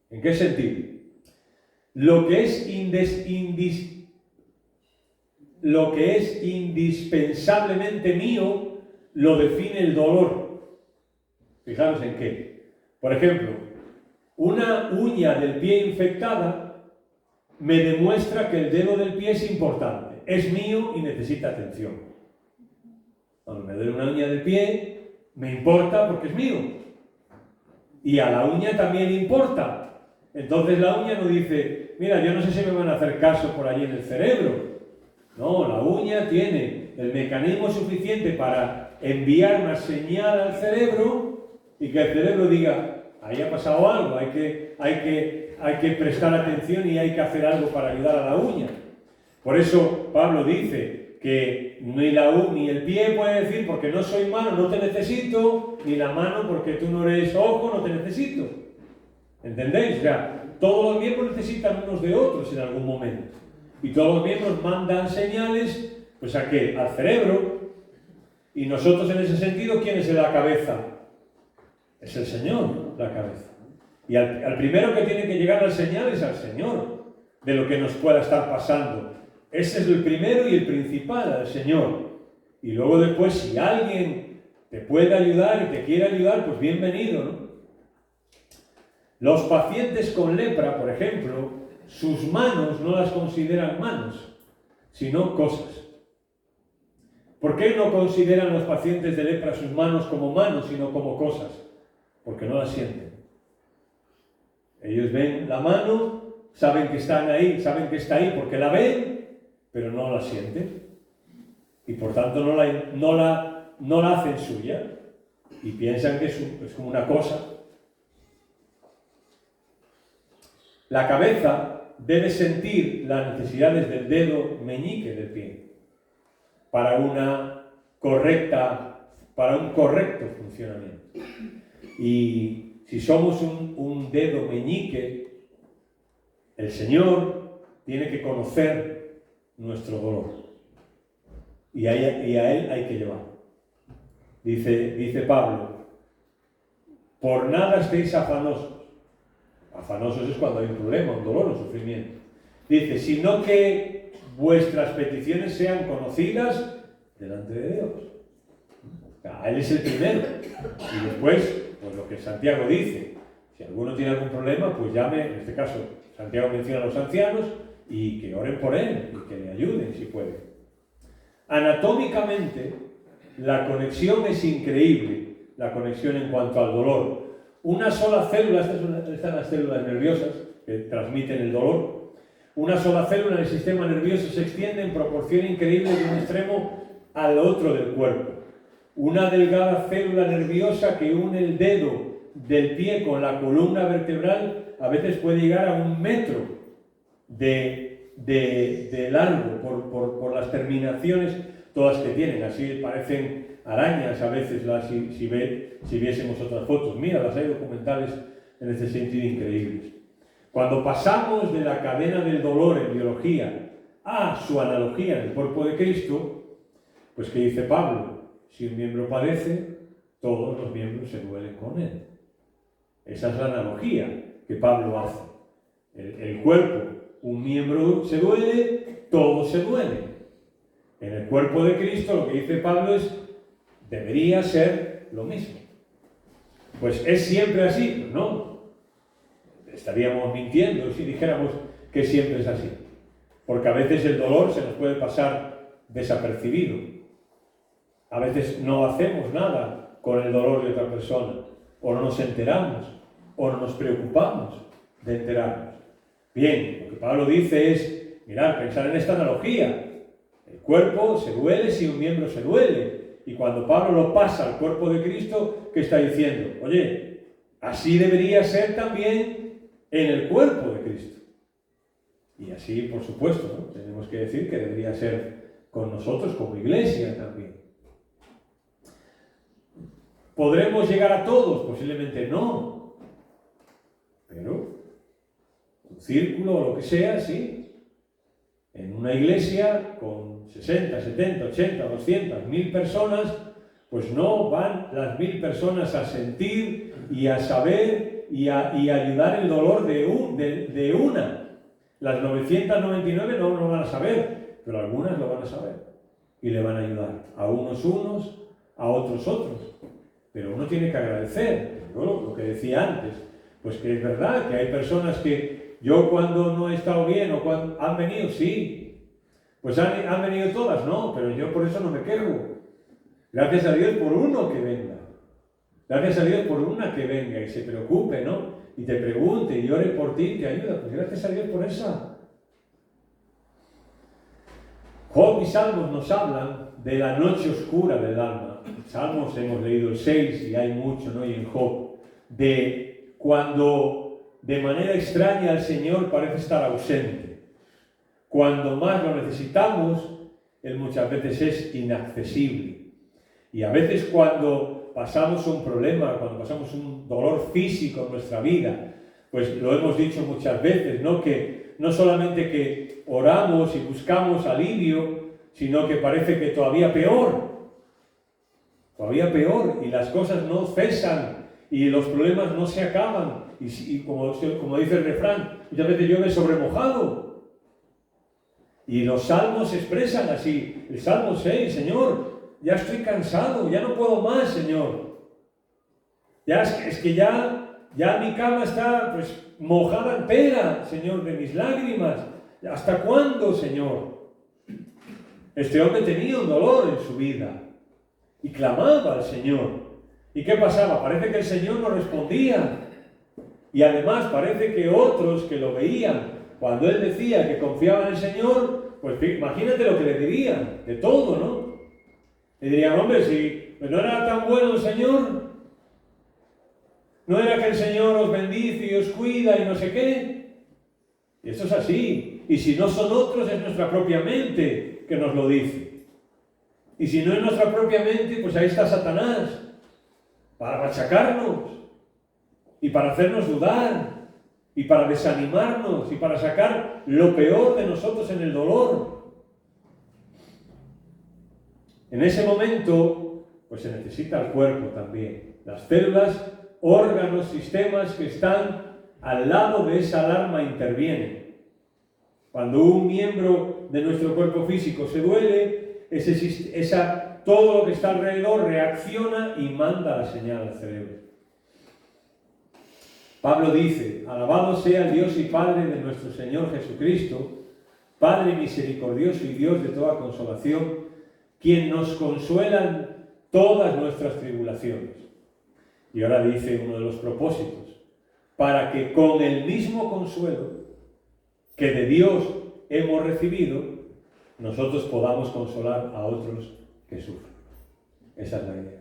¿En qué sentido? Lo que es indispensablemente mío, lo define el dolor. Fijaros en qué. Por ejemplo, una uña del pie infectada me demuestra que el dedo del pie es importante, es mío y necesita atención. Cuando me duele una uña del pie, me importa porque es mío. Y a la uña también importa. Entonces la uña no dice, mira, yo no sé si me van a hacer caso por allí en el cerebro. No, la uña tiene el mecanismo suficiente para enviar una señal al cerebro y que el cerebro diga, ahí ha pasado algo, hay que prestar atención y hay que hacer algo para ayudar a la uña. Por eso Pablo dice que ni el pie puede decir porque no soy mano, no te necesito, ni la mano porque tú no eres ojo, no te necesito. ¿Entendéis? O sea, todos los miembros necesitan unos de otros en algún momento. Y todos los miembros mandan señales, pues ¿a qué? Al cerebro. Y nosotros en ese sentido, ¿quién es la cabeza? Es el Señor, la cabeza. Y al primero que tiene que llegar la señal es al Señor, de lo que nos pueda estar pasando. Ese es el primero y el principal, al Señor. Y luego después, si alguien te puede ayudar y te quiere ayudar, pues bienvenido, ¿no? Los pacientes con lepra, por ejemplo, sus manos no las consideran manos, sino cosas. ¿Por qué no consideran los pacientes de lepra sus manos como manos, sino como cosas? Porque no las sienten. Ellos ven la mano, saben que están ahí, saben que está ahí porque la ven, pero no la sienten. Y por tanto no la hacen suya. Y piensan que es como una cosa. La cabeza debe sentir las necesidades del dedo meñique del pie para un correcto funcionamiento. Y si somos un dedo meñique, el Señor tiene que conocer nuestro dolor. Y a Él hay que llevar. Dice Pablo, por nada estéis afanosos. Afanosos es cuando hay un problema, un dolor, un sufrimiento. Dice, sino que vuestras peticiones sean conocidas delante de Dios. Él es el primero. Y después, pues lo que Santiago dice, si alguno tiene algún problema, pues llame, en este caso, Santiago menciona a los ancianos, y que oren por él, y que le ayuden si pueden. Anatómicamente, la conexión es increíble, la conexión en cuanto al dolor. Una sola célula, estas están las células nerviosas que transmiten el dolor, una sola célula en el sistema nervioso se extiende en proporción increíble de un extremo al otro del cuerpo. Una delgada célula nerviosa que une el dedo del pie con la columna vertebral a veces puede llegar a 1 metro de largo por las terminaciones todas que tienen. Así parecen arañas a veces si viésemos otras fotos. Mira, las hay documentales en este sentido increíbles. Cuando pasamos de la cadena del dolor en biología a su analogía en el cuerpo de Cristo, pues ¿qué dice Pablo? Si un miembro padece, todos los miembros se duelen con él. Esa es la analogía que Pablo hace. El cuerpo, un miembro se duele, todos se duelen. En el cuerpo de Cristo lo que dice Pablo es, debería ser lo mismo. Pues ¿es siempre así? Pues no. Estaríamos mintiendo si dijéramos que siempre es así. Porque a veces el dolor se nos puede pasar desapercibido. A veces no hacemos nada con el dolor de otra persona. O no nos enteramos. O no nos preocupamos de enterarnos. Bien, lo que Pablo dice es, mirad, pensar en esta analogía. El cuerpo se duele si un miembro se duele. Y cuando Pablo lo pasa al cuerpo de Cristo, ¿qué está diciendo? Oye, así debería ser también en el cuerpo de Cristo. Y así, por supuesto, ¿no? Tenemos que decir que debería ser con nosotros como iglesia también. ¿Podremos llegar a todos? Posiblemente no. Pero un círculo o lo que sea, sí. En una iglesia con 60, 70, 80, 200, 1000 personas, pues no van las 1000 personas a sentir y a saber y ayudar el dolor de una. Las 999 no lo van a saber, pero algunas lo van a saber y le van a ayudar. A unos, a otros. Pero uno tiene que agradecer. Lo que decía antes, pues que es verdad que hay personas que yo cuando no he estado bien o cuando han venido, sí. Pues han venido todas, no, pero yo por eso no me quejo. Gracias a Dios por uno que venga. Gracias a Dios por una que venga y se preocupe, ¿no? Y te pregunte y ore por ti y te ayuda. Pues gracias a Dios por esa. Job y Salmos nos hablan de la noche oscura del alma. Salmos hemos leído el 6 y hay mucho, ¿no? Y en Job, de cuando de manera extraña el Señor parece estar ausente. Cuando más lo necesitamos, Él muchas veces es inaccesible. Y a veces cuando pasamos un problema, cuando pasamos un dolor físico en nuestra vida, pues lo hemos dicho muchas veces, ¿no? Que no solamente que oramos y buscamos alivio, sino que parece que todavía peor, y las cosas no cesan, y los problemas no se acaban, y como dice el refrán, muchas veces llueve sobre mojado. Y los salmos se expresan así, el Salmo 6, Señor, ya estoy cansado, ya no puedo más, Señor. Es que ya mi cama está pues mojada entera, Señor, de mis lágrimas. ¿Hasta cuándo, Señor? Este hombre tenía un dolor en su vida y clamaba al Señor. ¿Y qué pasaba? Parece que el Señor no respondía. Y además parece que otros que lo veían cuando él decía que confiaba en el Señor, pues imagínate lo que le dirían, de todo, ¿no? Le dirían, hombre, si pues no era tan bueno el Señor, no era que el Señor os bendice y os cuida y no sé qué. Y esto es así. Y si no son otros, es nuestra propia mente que nos lo dice. Y si no es nuestra propia mente, pues ahí está Satanás, para machacarnos, y para hacernos dudar, y para desanimarnos, y para sacar lo peor de nosotros en el dolor. En ese momento, pues se necesita el cuerpo también. Las células, órganos, sistemas que están al lado de esa alarma intervienen. Cuando un miembro de nuestro cuerpo físico se duele, todo lo que está alrededor reacciona y manda la señal al cerebro. Pablo dice, alabado sea el Dios y Padre de nuestro Señor Jesucristo, Padre misericordioso y Dios de toda consolación, quien nos consuela en todas nuestras tribulaciones. Y ahora dice uno de los propósitos, para que con el mismo consuelo que de Dios hemos recibido, nosotros podamos consolar a otros que sufren. Esa es la idea.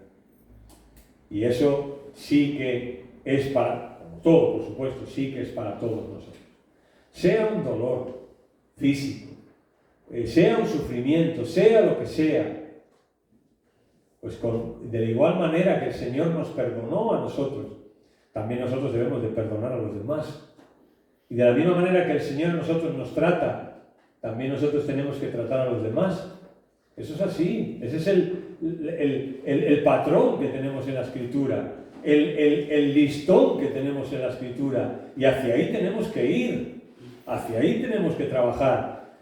Y eso sí que es para, como todo, por supuesto, sí que es para todos nosotros. Sea un dolor físico, sea un sufrimiento, sea lo que sea, pues de la igual manera que el Señor nos perdonó a nosotros, también nosotros debemos de perdonar a los demás. Y de la misma manera que el Señor a nosotros nos trata, también nosotros tenemos que tratar a los demás. Eso es así. Ese es el patrón que tenemos en la Escritura, el listón que tenemos en la Escritura. Y hacia ahí tenemos que ir, hacia ahí tenemos que trabajar.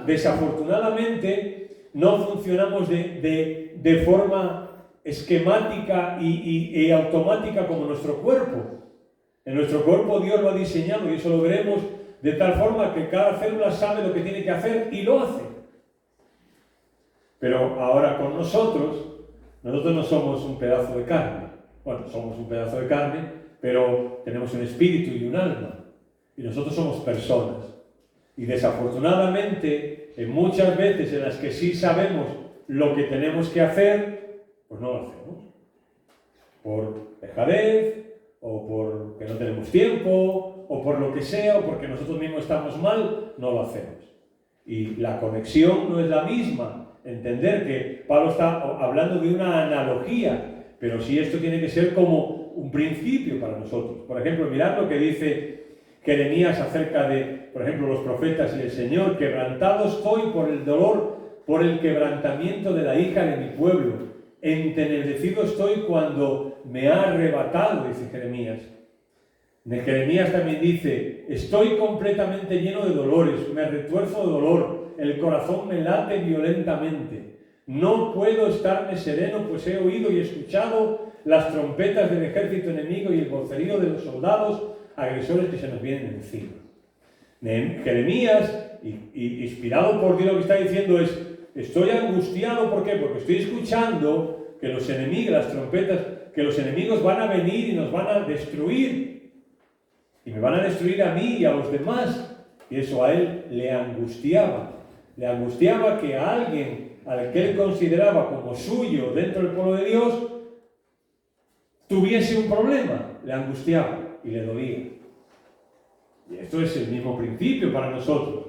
Desafortunadamente, no funcionamos de forma esquemática y automática como nuestro cuerpo. En nuestro cuerpo Dios lo ha diseñado y eso lo veremos de tal forma que cada célula sabe lo que tiene que hacer y lo hace. Pero ahora con nosotros no somos un pedazo de carne. Bueno, somos un pedazo de carne, pero tenemos un espíritu y un alma. Y nosotros somos personas. Y desafortunadamente, en muchas veces en las que sí sabemos lo que tenemos que hacer, pues no lo hacemos. Por dejadez, o porque no tenemos tiempo, o por lo que sea, o porque nosotros mismos estamos mal, no lo hacemos. Y la conexión no es la misma. Entender que Pablo está hablando de una analogía, pero sí esto tiene que ser como un principio para nosotros. Por ejemplo, mirad lo que dice Jeremías acerca de, por ejemplo, los profetas y el Señor: quebrantado estoy por el dolor, por el quebrantamiento de la hija de mi pueblo. Entenebrecido estoy cuando me ha arrebatado, dice Jeremías. Jeremías también dice: estoy completamente lleno de dolores, me retuerzo de dolor, el corazón me late violentamente. No puedo estarme sereno, pues he oído y escuchado las trompetas del ejército enemigo y el vocerío de los soldados agresores que se nos vienen encima. Jeremías, inspirado por Dios, lo que está diciendo es: estoy angustiado. ¿Por qué? Porque estoy escuchando que los enemigos, las trompetas, que los enemigos van a venir y nos van a destruir. Y me van a destruir a mí y a los demás. Y eso a él le angustiaba. Le angustiaba que a alguien al que él consideraba como suyo dentro del pueblo de Dios tuviese un problema. Le angustiaba y le dolía. Y esto es el mismo principio para nosotros.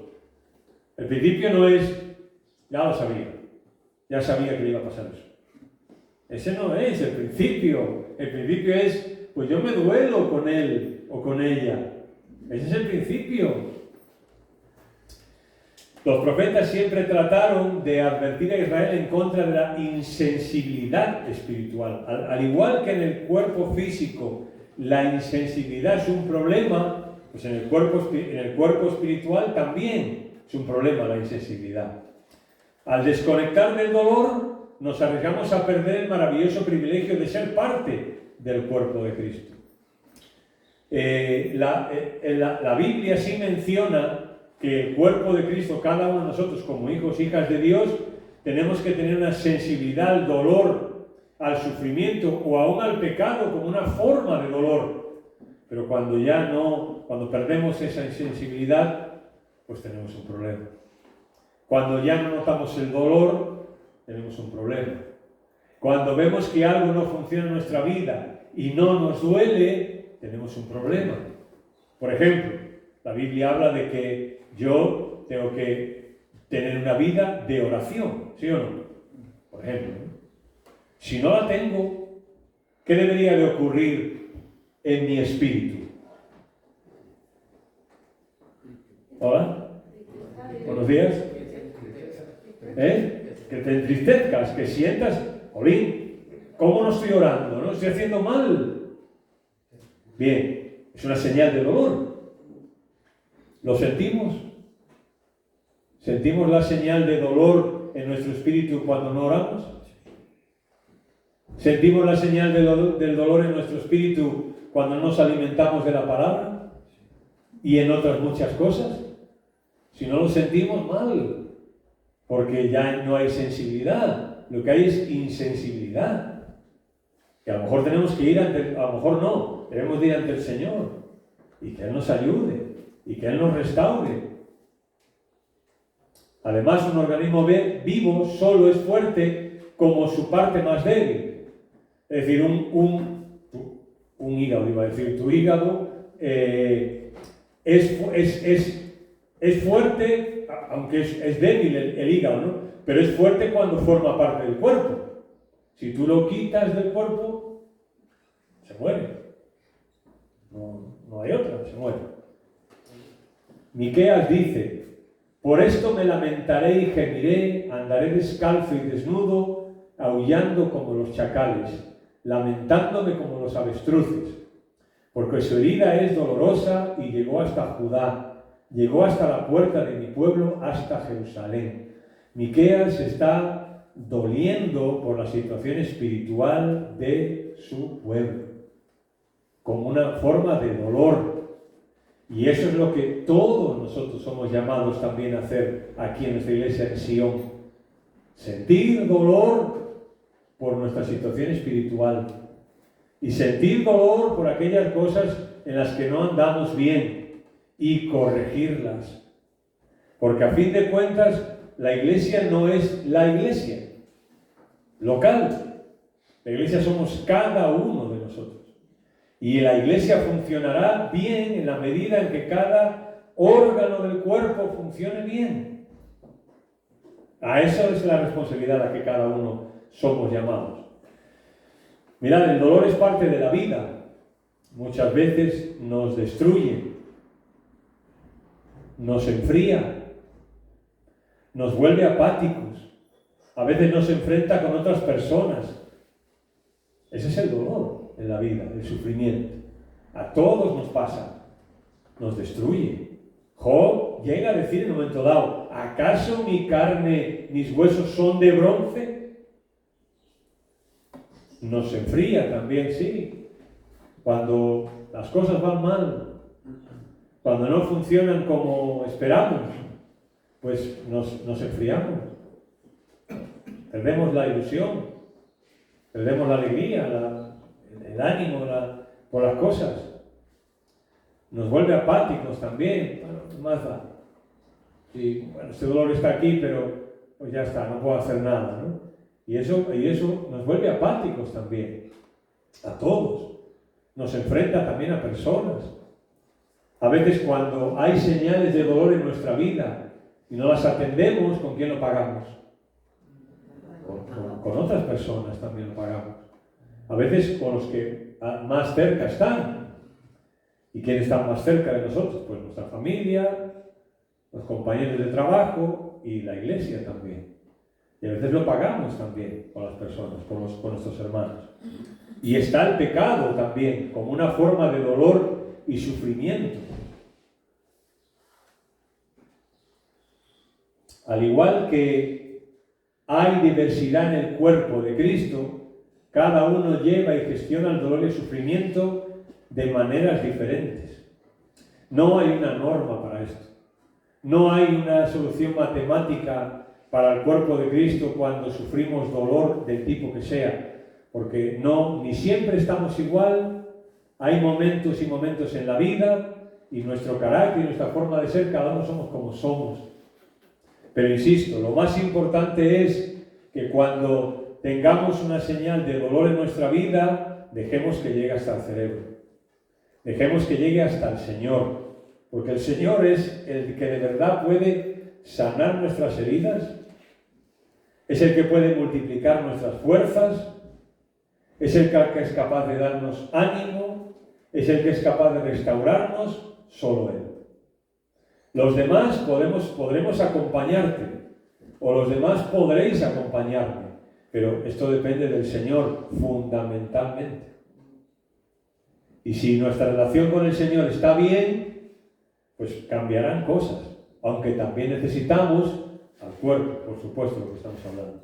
El principio no es: ya lo sabía, ya sabía que le iba a pasar eso. Ese no es el principio. El principio es: pues yo me duelo con él o con ella. Ese es el principio. Los profetas siempre trataron de advertir a Israel en contra de la insensibilidad espiritual. Al igual que en el cuerpo físico la insensibilidad es un problema, pues en el cuerpo espiritual también es un problema la insensibilidad. Al desconectar del dolor, nos arriesgamos a perder el maravilloso privilegio de ser parte del cuerpo de Cristo. La Biblia sí menciona que el cuerpo de Cristo, cada uno de nosotros como hijos, hijas de Dios, tenemos que tener una sensibilidad al dolor, al sufrimiento o aún al pecado como una forma de dolor. pero cuando ya no, cuando perdemos esa insensibilidad, pues tenemos un problema. Cuando ya no notamos el dolor, tenemos un problema. Cuando vemos que algo no funciona en nuestra vida y no nos duele, tenemos un problema. Por ejemplo, la Biblia habla de que yo tengo que tener una vida de oración, ¿sí o no? Por ejemplo, ¿no? Si no la tengo, ¿qué debería de ocurrir en mi espíritu? ¿Hola? Buenos días. Que te entristezcas, que sientas, Olín, ¿cómo no estoy orando? ¿No estoy haciendo mal? Bien, es una señal de dolor. ¿Lo sentimos? ¿Sentimos la señal de dolor en nuestro espíritu cuando no oramos? ¿Sentimos la señal del dolor en nuestro espíritu cuando nos alimentamos de la palabra? Y en otras muchas cosas. Si no lo sentimos, mal, porque ya no hay sensibilidad, lo que hay es insensibilidad. Que a lo mejor tenemos que ir ante, a lo mejor no, debemos ir ante el Señor y que Él nos ayude y que Él nos restaure. Además, un organismo vivo solo es fuerte como su parte más débil. Es decir, un hígado, iba a decir, tu hígado es fuerte, aunque es débil el hígado, ¿no? Pero es fuerte cuando forma parte del cuerpo. Si tú lo quitas del cuerpo, se muere. No hay otra, se muere. Miqueas dice: por esto me lamentaré y gemiré, andaré descalzo y desnudo, aullando como los chacales, lamentándome como los avestruces, porque su herida es dolorosa y llegó hasta Judá, llegó hasta la puerta de mi pueblo, hasta Jerusalén. Miqueas está doliendo por la situación espiritual de su pueblo, como una forma de dolor. Y eso es lo que todos nosotros somos llamados también a hacer aquí en nuestra iglesia en Sion. Sentir dolor por nuestra situación espiritual y sentir dolor por aquellas cosas en las que no andamos bien y corregirlas. Porque a fin de cuentas, la iglesia no es la iglesia local. La iglesia somos cada uno de nosotros. Y la iglesia funcionará bien en la medida en que cada órgano del cuerpo funcione bien. A eso es la responsabilidad a que cada uno somos llamados. Mirad, el dolor es parte de la vida. Muchas veces nos destruye, nos enfría, nos vuelve apáticos. A veces nos enfrenta con otras personas. Ese es el dolor en la vida, el sufrimiento. A todos nos pasa, nos destruye. Job llega a decir en un momento dado: ¿acaso mi carne, mis huesos son de bronce? Nos enfría también, sí. Cuando las cosas van mal, cuando no funcionan como esperamos, pues nos enfriamos. Perdemos la ilusión. Perdemos la alegría, el ánimo por las cosas. Nos vuelve apáticos también. Bueno, ¿qué más da? Sí, bueno, este dolor está aquí, pero pues ya está, no puedo hacer nada, ¿no? Y eso nos vuelve apáticos también. A todos. Nos enfrenta también a personas. A veces cuando hay señales de dolor en nuestra vida y no las atendemos, ¿con quién lo pagamos? Con otras personas también lo pagamos. A veces con los que más cerca están. ¿Y quién está más cerca de nosotros? Pues nuestra familia, los compañeros de trabajo y la iglesia también. Y a veces lo pagamos también con las personas, con nuestros hermanos. Y está el pecado también, como una forma de dolor y sufrimiento. Al igual que hay diversidad en el cuerpo de Cristo, cada uno lleva y gestiona el dolor y el sufrimiento de maneras diferentes. No hay una norma para esto. No hay una solución matemática para el cuerpo de Cristo cuando sufrimos dolor del tipo que sea. Porque ni siempre estamos igual, Hay momentos y momentos en la vida y nuestro carácter y nuestra forma de ser, cada uno somos como somos. Pero insisto, lo más importante es que cuando tengamos una señal de dolor en nuestra vida, dejemos que llegue hasta el cerebro. Dejemos que llegue hasta el Señor. Porque el Señor es el que de verdad puede sanar nuestras heridas. Es el que puede multiplicar nuestras fuerzas. Es el que es capaz de darnos ánimo. Es el que es capaz de restaurarnos. Solo Él. Los demás podremos acompañarte. O los demás podréis acompañarme. Pero esto depende del Señor, fundamentalmente. Y si nuestra relación con el Señor está bien, pues cambiarán cosas. Aunque también necesitamos al cuerpo, por supuesto, lo que estamos hablando.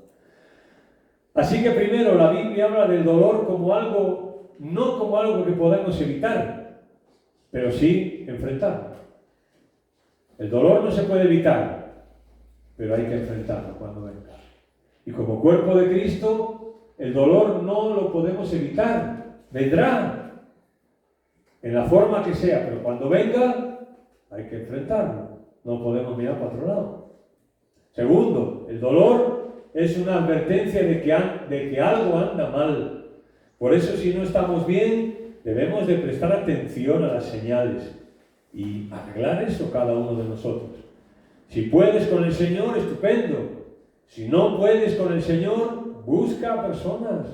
Así que primero, la Biblia habla del dolor como algo, no como algo que podamos evitar, pero sí enfrentarlo. El dolor no se puede evitar, pero hay que enfrentarlo cuando venga. Y como cuerpo de Cristo, el dolor no lo podemos evitar, vendrá en la forma que sea, pero cuando venga hay que enfrentarlo, no podemos mirar para otro lado. Segundo, el dolor es una advertencia de que algo anda mal. Por eso, si no estamos bien, debemos de prestar atención a las señales y arreglar eso cada uno de nosotros. Si puedes con el Señor, estupendo. Si no puedes con el Señor, busca a personas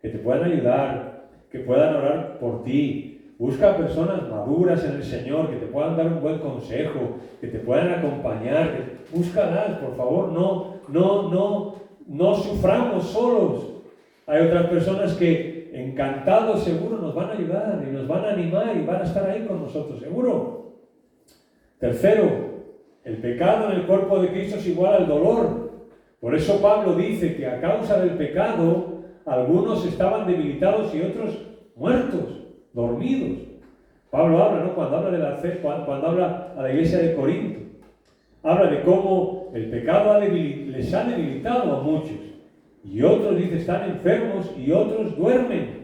que te puedan ayudar, que puedan orar por ti. Busca a personas maduras en el Señor, que te puedan dar un buen consejo, que te puedan acompañar. Búscalas, por favor. No suframos solos. Hay otras personas que encantados seguro nos van a ayudar y nos van a animar y van a estar ahí con nosotros, seguro. Tercero, el pecado en el cuerpo de Cristo es igual al dolor. Por eso Pablo dice que a causa del pecado, algunos estaban debilitados y otros muertos, dormidos. Pablo habla, ¿no? Cuando habla de la fe, cuando habla a la iglesia de Corinto, habla de cómo el pecado les ha debilitado a muchos. Y otros, dice, están enfermos y otros duermen.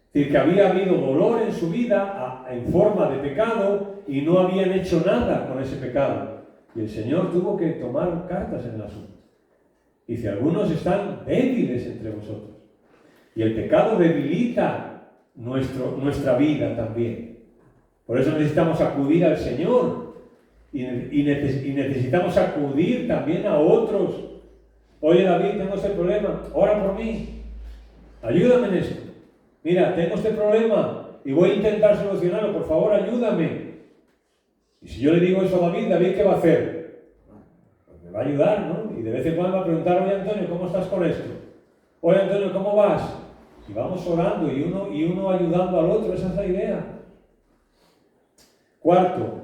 Es decir, que había habido dolor en su vida en forma de pecado y no habían hecho nada con ese pecado. Y el Señor tuvo que tomar cartas en el asunto. Dice, algunos están débiles entre vosotros. Y el pecado debilita nuestra vida también. Por eso necesitamos acudir al Señor. Y necesitamos acudir también a otros. Oye, David, tengo este problema. Ora por mí. Ayúdame en esto. Mira, tengo este problema y voy a intentar solucionarlo. Por favor, ayúdame. Y si yo le digo eso a David, ¿David qué va a hacer? Pues me va a ayudar, ¿no? Y de vez en cuando va a preguntar, oye, Antonio, ¿cómo estás con esto? Oye, Antonio, ¿cómo vas? Y vamos orando y uno ayudando al otro. Esa es la idea. Cuarto,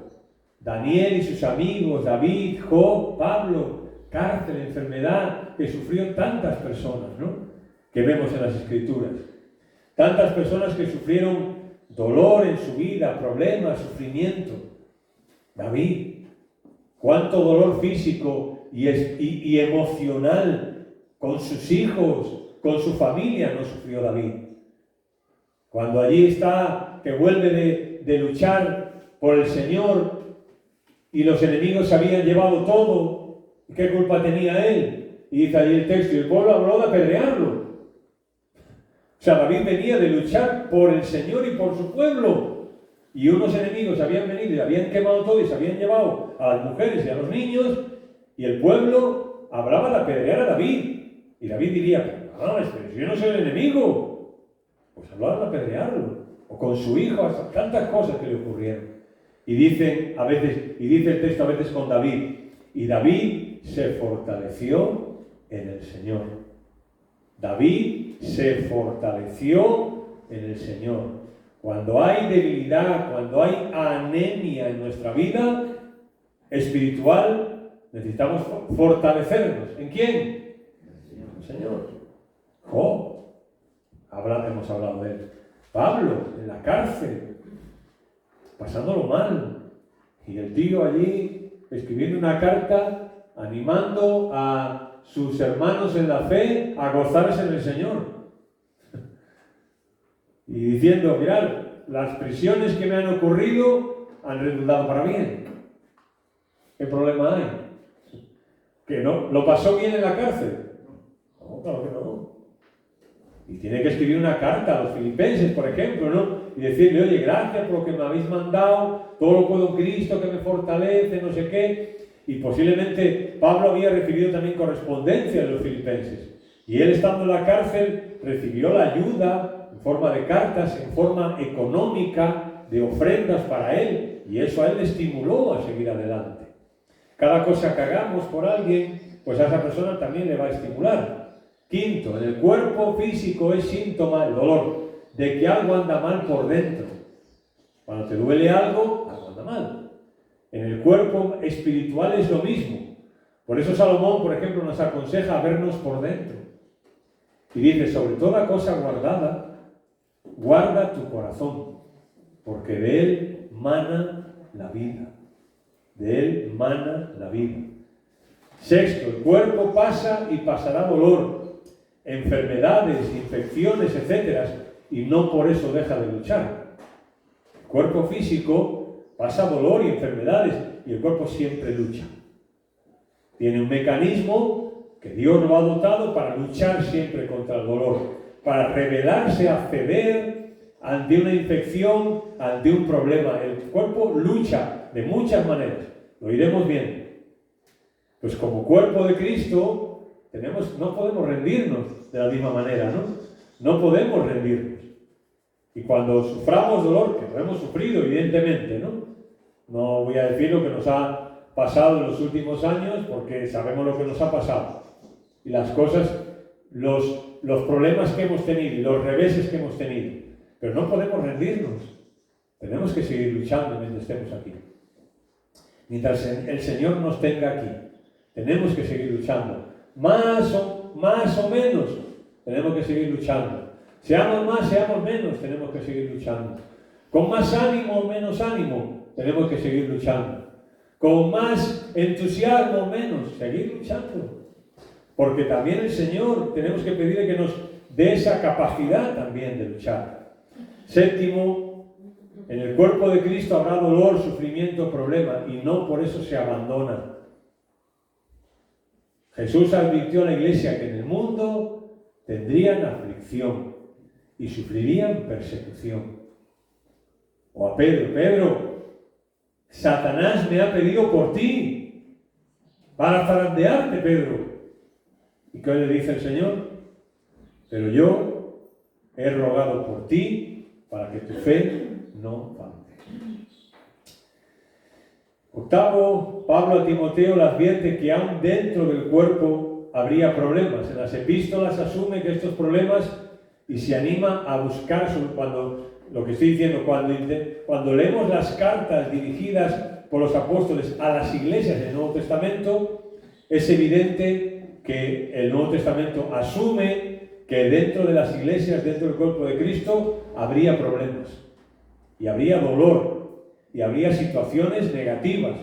Daniel y sus amigos, David, Job, Pablo, cárcel, enfermedad, que sufrió tantas personas, ¿no? Que vemos en las Escrituras. Tantas personas que sufrieron dolor en su vida, problemas, sufrimiento. David, cuánto dolor físico y emocional con sus hijos, con su familia no sufrió David. Cuando allí está, que vuelve de luchar por el Señor y los enemigos se habían llevado todo, ¿qué culpa tenía él? Y dice allí el texto, y el pueblo habló de apedrearlo. O sea, David venía de luchar por el Señor y por su pueblo. Y unos enemigos habían venido y habían quemado todo y se habían llevado a las mujeres y a los niños. Y el pueblo hablaba de apedrear a David. Y David diría, pero si yo no soy el enemigo. Pues hablaba de apedrearlo. O con su hijo, hasta tantas cosas que le ocurrieron. Y dice el texto a veces con David. Y David se fortaleció en el Señor. David se fortaleció en el Señor. Cuando hay debilidad, cuando hay anemia en nuestra vida espiritual, necesitamos fortalecernos. ¿En quién? En el Señor. Job, hemos hablado de él. Pablo, en la cárcel, pasándolo mal. Y el tío allí escribiendo una carta animando a sus hermanos en la fe a gozarse en el Señor. y diciendo, mirad, las prisiones que me han ocurrido han redundado para bien. ¿Qué problema hay? ¿Que no? ¿Lo pasó bien en la cárcel? No, claro que no. Y tiene que escribir una carta a los filipenses, por ejemplo, ¿no? Y decirle, oye, gracias por lo que me habéis mandado, todo lo puedo en Cristo que me fortalece, no sé qué. Y posiblemente Pablo había recibido también correspondencia de los filipenses. Y él, estando en la cárcel, recibió la ayuda en forma de cartas, en forma económica, de ofrendas para él. Y eso a él le estimuló a seguir adelante. Cada cosa que hagamos por alguien, pues a esa persona también le va a estimular. Quinto, en el cuerpo físico es síntoma, el dolor, de que algo anda mal por dentro. Cuando te duele algo anda mal. En el cuerpo espiritual es lo mismo. Por eso Salomón, por ejemplo, nos aconseja vernos por dentro. Y dice, sobre toda cosa guardada, guarda tu corazón, porque de él mana la vida. De él mana la vida. Sexto, el cuerpo pasa y pasará dolor, enfermedades, infecciones, etc. Y no por eso deja de luchar. El cuerpo físico pasa dolor y enfermedades y el cuerpo siempre lucha. Tiene un mecanismo que Dios lo ha dotado para luchar siempre contra el dolor, para rebelarse a ceder ante una infección, ante un problema. El cuerpo lucha de muchas maneras, lo iremos viendo. Pues como cuerpo de Cristo, no podemos rendirnos de la misma manera, ¿no? No podemos rendirnos. Y cuando suframos dolor, que lo hemos sufrido evidentemente, ¿no? No voy a decir lo que nos ha pasado en los últimos años, porque sabemos lo que nos ha pasado. Y las cosas, los problemas que hemos tenido y los reveses que hemos tenido. Pero no podemos rendirnos. Tenemos que seguir luchando mientras estemos aquí. Mientras el Señor nos tenga aquí, tenemos que seguir luchando. Más o menos, tenemos que seguir luchando. Seamos más, seamos menos, tenemos que seguir luchando. Con más ánimo o menos ánimo, tenemos que seguir luchando. Con más entusiasmo o menos, seguir luchando. Porque también el Señor, tenemos que pedirle que nos dé esa capacidad también de luchar. Séptimo, en el cuerpo de Cristo habrá dolor, sufrimiento, problema, y no por eso se abandona. Jesús advirtió a la iglesia que en el mundo tendrían aflicción y sufrirían persecución. O a Pedro, Satanás me ha pedido por ti, para zarandearte, Pedro. ¿Y qué le dice el Señor? Pero yo he rogado por ti para que tu fe no falte. Octavo, Pablo a Timoteo le advierte que aún dentro del cuerpo habría problemas. En las epístolas asume que estos problemas y se anima a buscar, lo que estoy diciendo, cuando leemos las cartas dirigidas por los apóstoles a las iglesias del Nuevo Testamento, es evidente que el Nuevo Testamento asume que dentro de las iglesias, dentro del cuerpo de Cristo, habría problemas, y habría dolor, y habría situaciones negativas,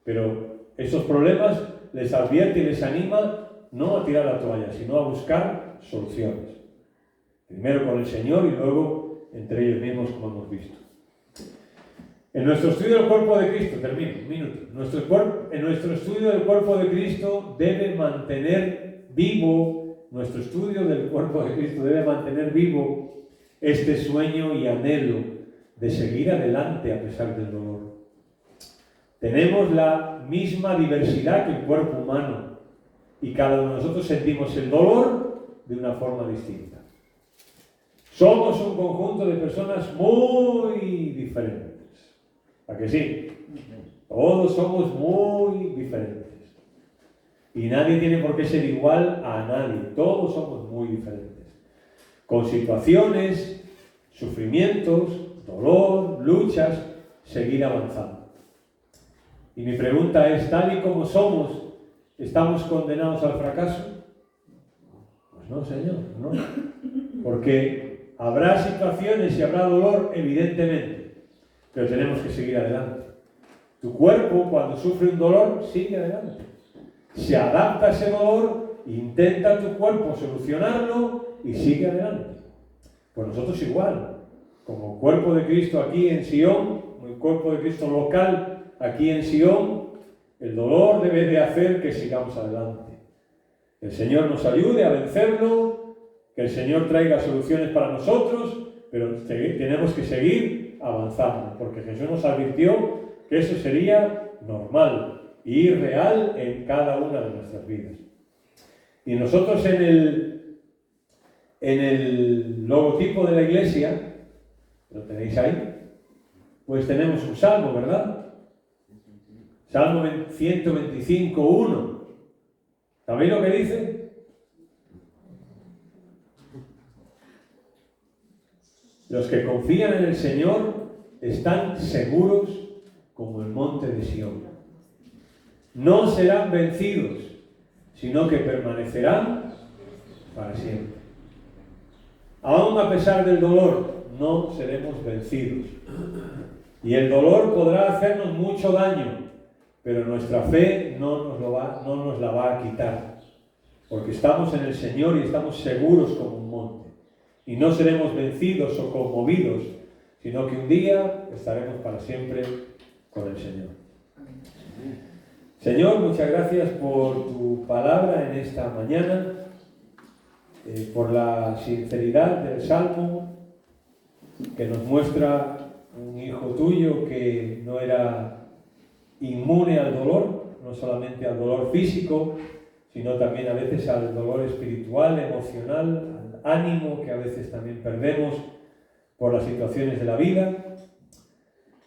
pero esos problemas les advierte y les anima no a tirar la toalla, sino a buscar soluciones. Primero con el Señor y luego entre ellos mismos, como hemos visto. En nuestro estudio del cuerpo de Cristo, termino, un minuto. En nuestro estudio del cuerpo de Cristo debe mantener vivo, nuestro estudio del cuerpo de Cristo debe mantener vivo este sueño y anhelo de seguir adelante a pesar del dolor. Tenemos la misma diversidad que el cuerpo humano y cada uno de nosotros sentimos el dolor de una forma distinta. Somos un conjunto de personas muy diferentes. ¿A que sí? Todos somos muy diferentes. Y nadie tiene por qué ser igual a nadie. Todos somos muy diferentes. Con situaciones, sufrimientos, dolor, luchas, seguir avanzando. Y mi pregunta es, tal y como somos, ¿estamos condenados al fracaso? Pues no, Señor, no. Porque habrá situaciones y habrá dolor, evidentemente, pero tenemos que seguir adelante. Tu cuerpo, cuando sufre un dolor, sigue adelante. Se adapta a ese dolor, intenta tu cuerpo solucionarlo y sigue adelante. Pues nosotros igual. como cuerpo de Cristo aquí en Sion, como el cuerpo de Cristo local aquí en Sion, el dolor debe de hacer que sigamos adelante. Que el Señor nos ayude a vencerlo, que el Señor traiga soluciones para nosotros, pero tenemos que seguir avanzando, porque Jesús nos advirtió que eso sería normal y real en cada una de nuestras vidas. Y nosotros en el logotipo de la iglesia, ¿lo tenéis ahí? Pues tenemos un salmo, ¿verdad? Salmo 125:1. ¿Sabéis lo que dice? Los que confían en el Señor están seguros como el monte de Sión. No serán vencidos, sino que permanecerán para siempre. Aún a pesar del dolor, no seremos vencidos. Y el dolor podrá hacernos mucho daño, pero nuestra fe no nos la va a quitar, porque estamos en el Señor y estamos seguros como un monte. Y no seremos vencidos o conmovidos, sino que un día estaremos para siempre con el Señor. Señor, muchas gracias por tu palabra en esta mañana, por la sinceridad del Salmo, que nos muestra un hijo tuyo que no era inmune al dolor, no solamente al dolor físico, sino también a veces al dolor espiritual, emocional, al ánimo que a veces también perdemos por las situaciones de la vida.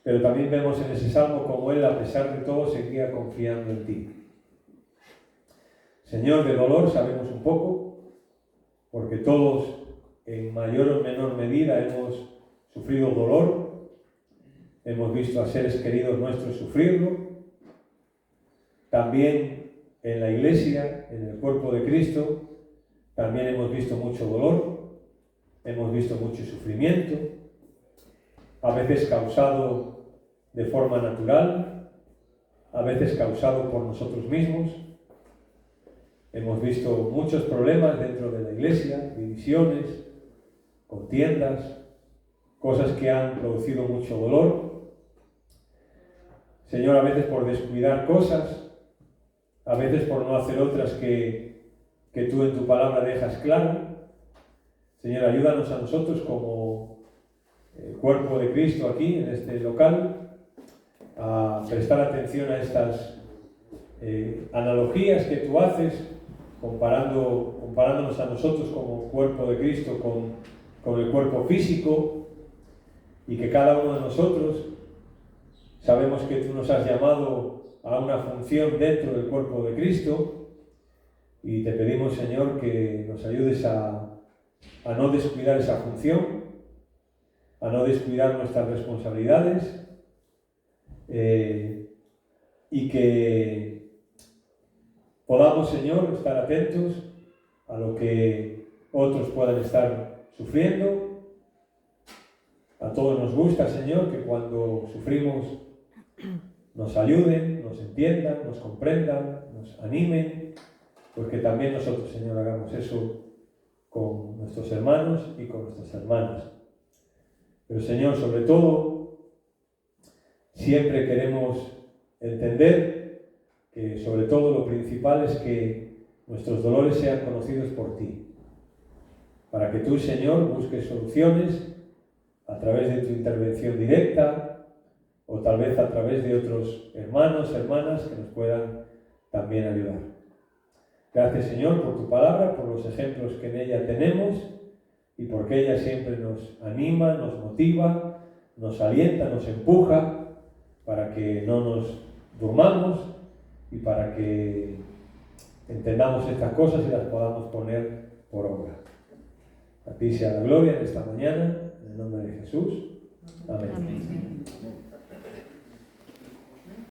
Pero también vemos en ese salmo como él, a pesar de todo, seguía confiando en ti. Señor, de dolor sabemos un poco, porque todos en mayor o menor medida hemos sufrido dolor. Hemos visto a seres queridos nuestros sufrirlo. También en la iglesia, en el cuerpo de Cristo, también hemos visto mucho dolor, hemos visto mucho sufrimiento, a veces causado de forma natural, a veces causado por nosotros mismos. Hemos visto muchos problemas dentro de la iglesia, divisiones, contiendas, cosas que han producido mucho dolor. Señor, a veces por descuidar cosas, a veces por no hacer otras que tú en tu palabra dejas claro. Señor, ayúdanos a nosotros como cuerpo de Cristo aquí, en este local, a prestar atención a estas analogías que tú haces, comparándonos a nosotros como cuerpo de Cristo con el cuerpo físico, y que cada uno de nosotros sabemos que tú nos has llamado a una función dentro del cuerpo de Cristo, y te pedimos, Señor, que nos ayudes a no descuidar esa función, a no descuidar nuestras responsabilidades, y que podamos, Señor, estar atentos a lo que otros puedan estar sufriendo. A todos nos gusta, Señor, que cuando sufrimos nos ayuden, nos entiendan, nos comprendan, nos animen, pues que también nosotros, Señor, hagamos eso con nuestros hermanos y con nuestras hermanas. Pero, Señor, sobre todo, siempre queremos entender que sobre todo lo principal es que nuestros dolores sean conocidos por ti, para que tú, Señor, busques soluciones a través de tu intervención directa, o tal vez a través de otros hermanos, hermanas que nos puedan también ayudar. Gracias, Señor, por tu palabra, por los ejemplos que en ella tenemos, y porque ella siempre nos anima, nos motiva, nos alienta, nos empuja, para que no nos durmamos y para que entendamos estas cosas y las podamos poner por obra. A ti sea la gloria en esta mañana, en el nombre de Jesús. Amén. Amén.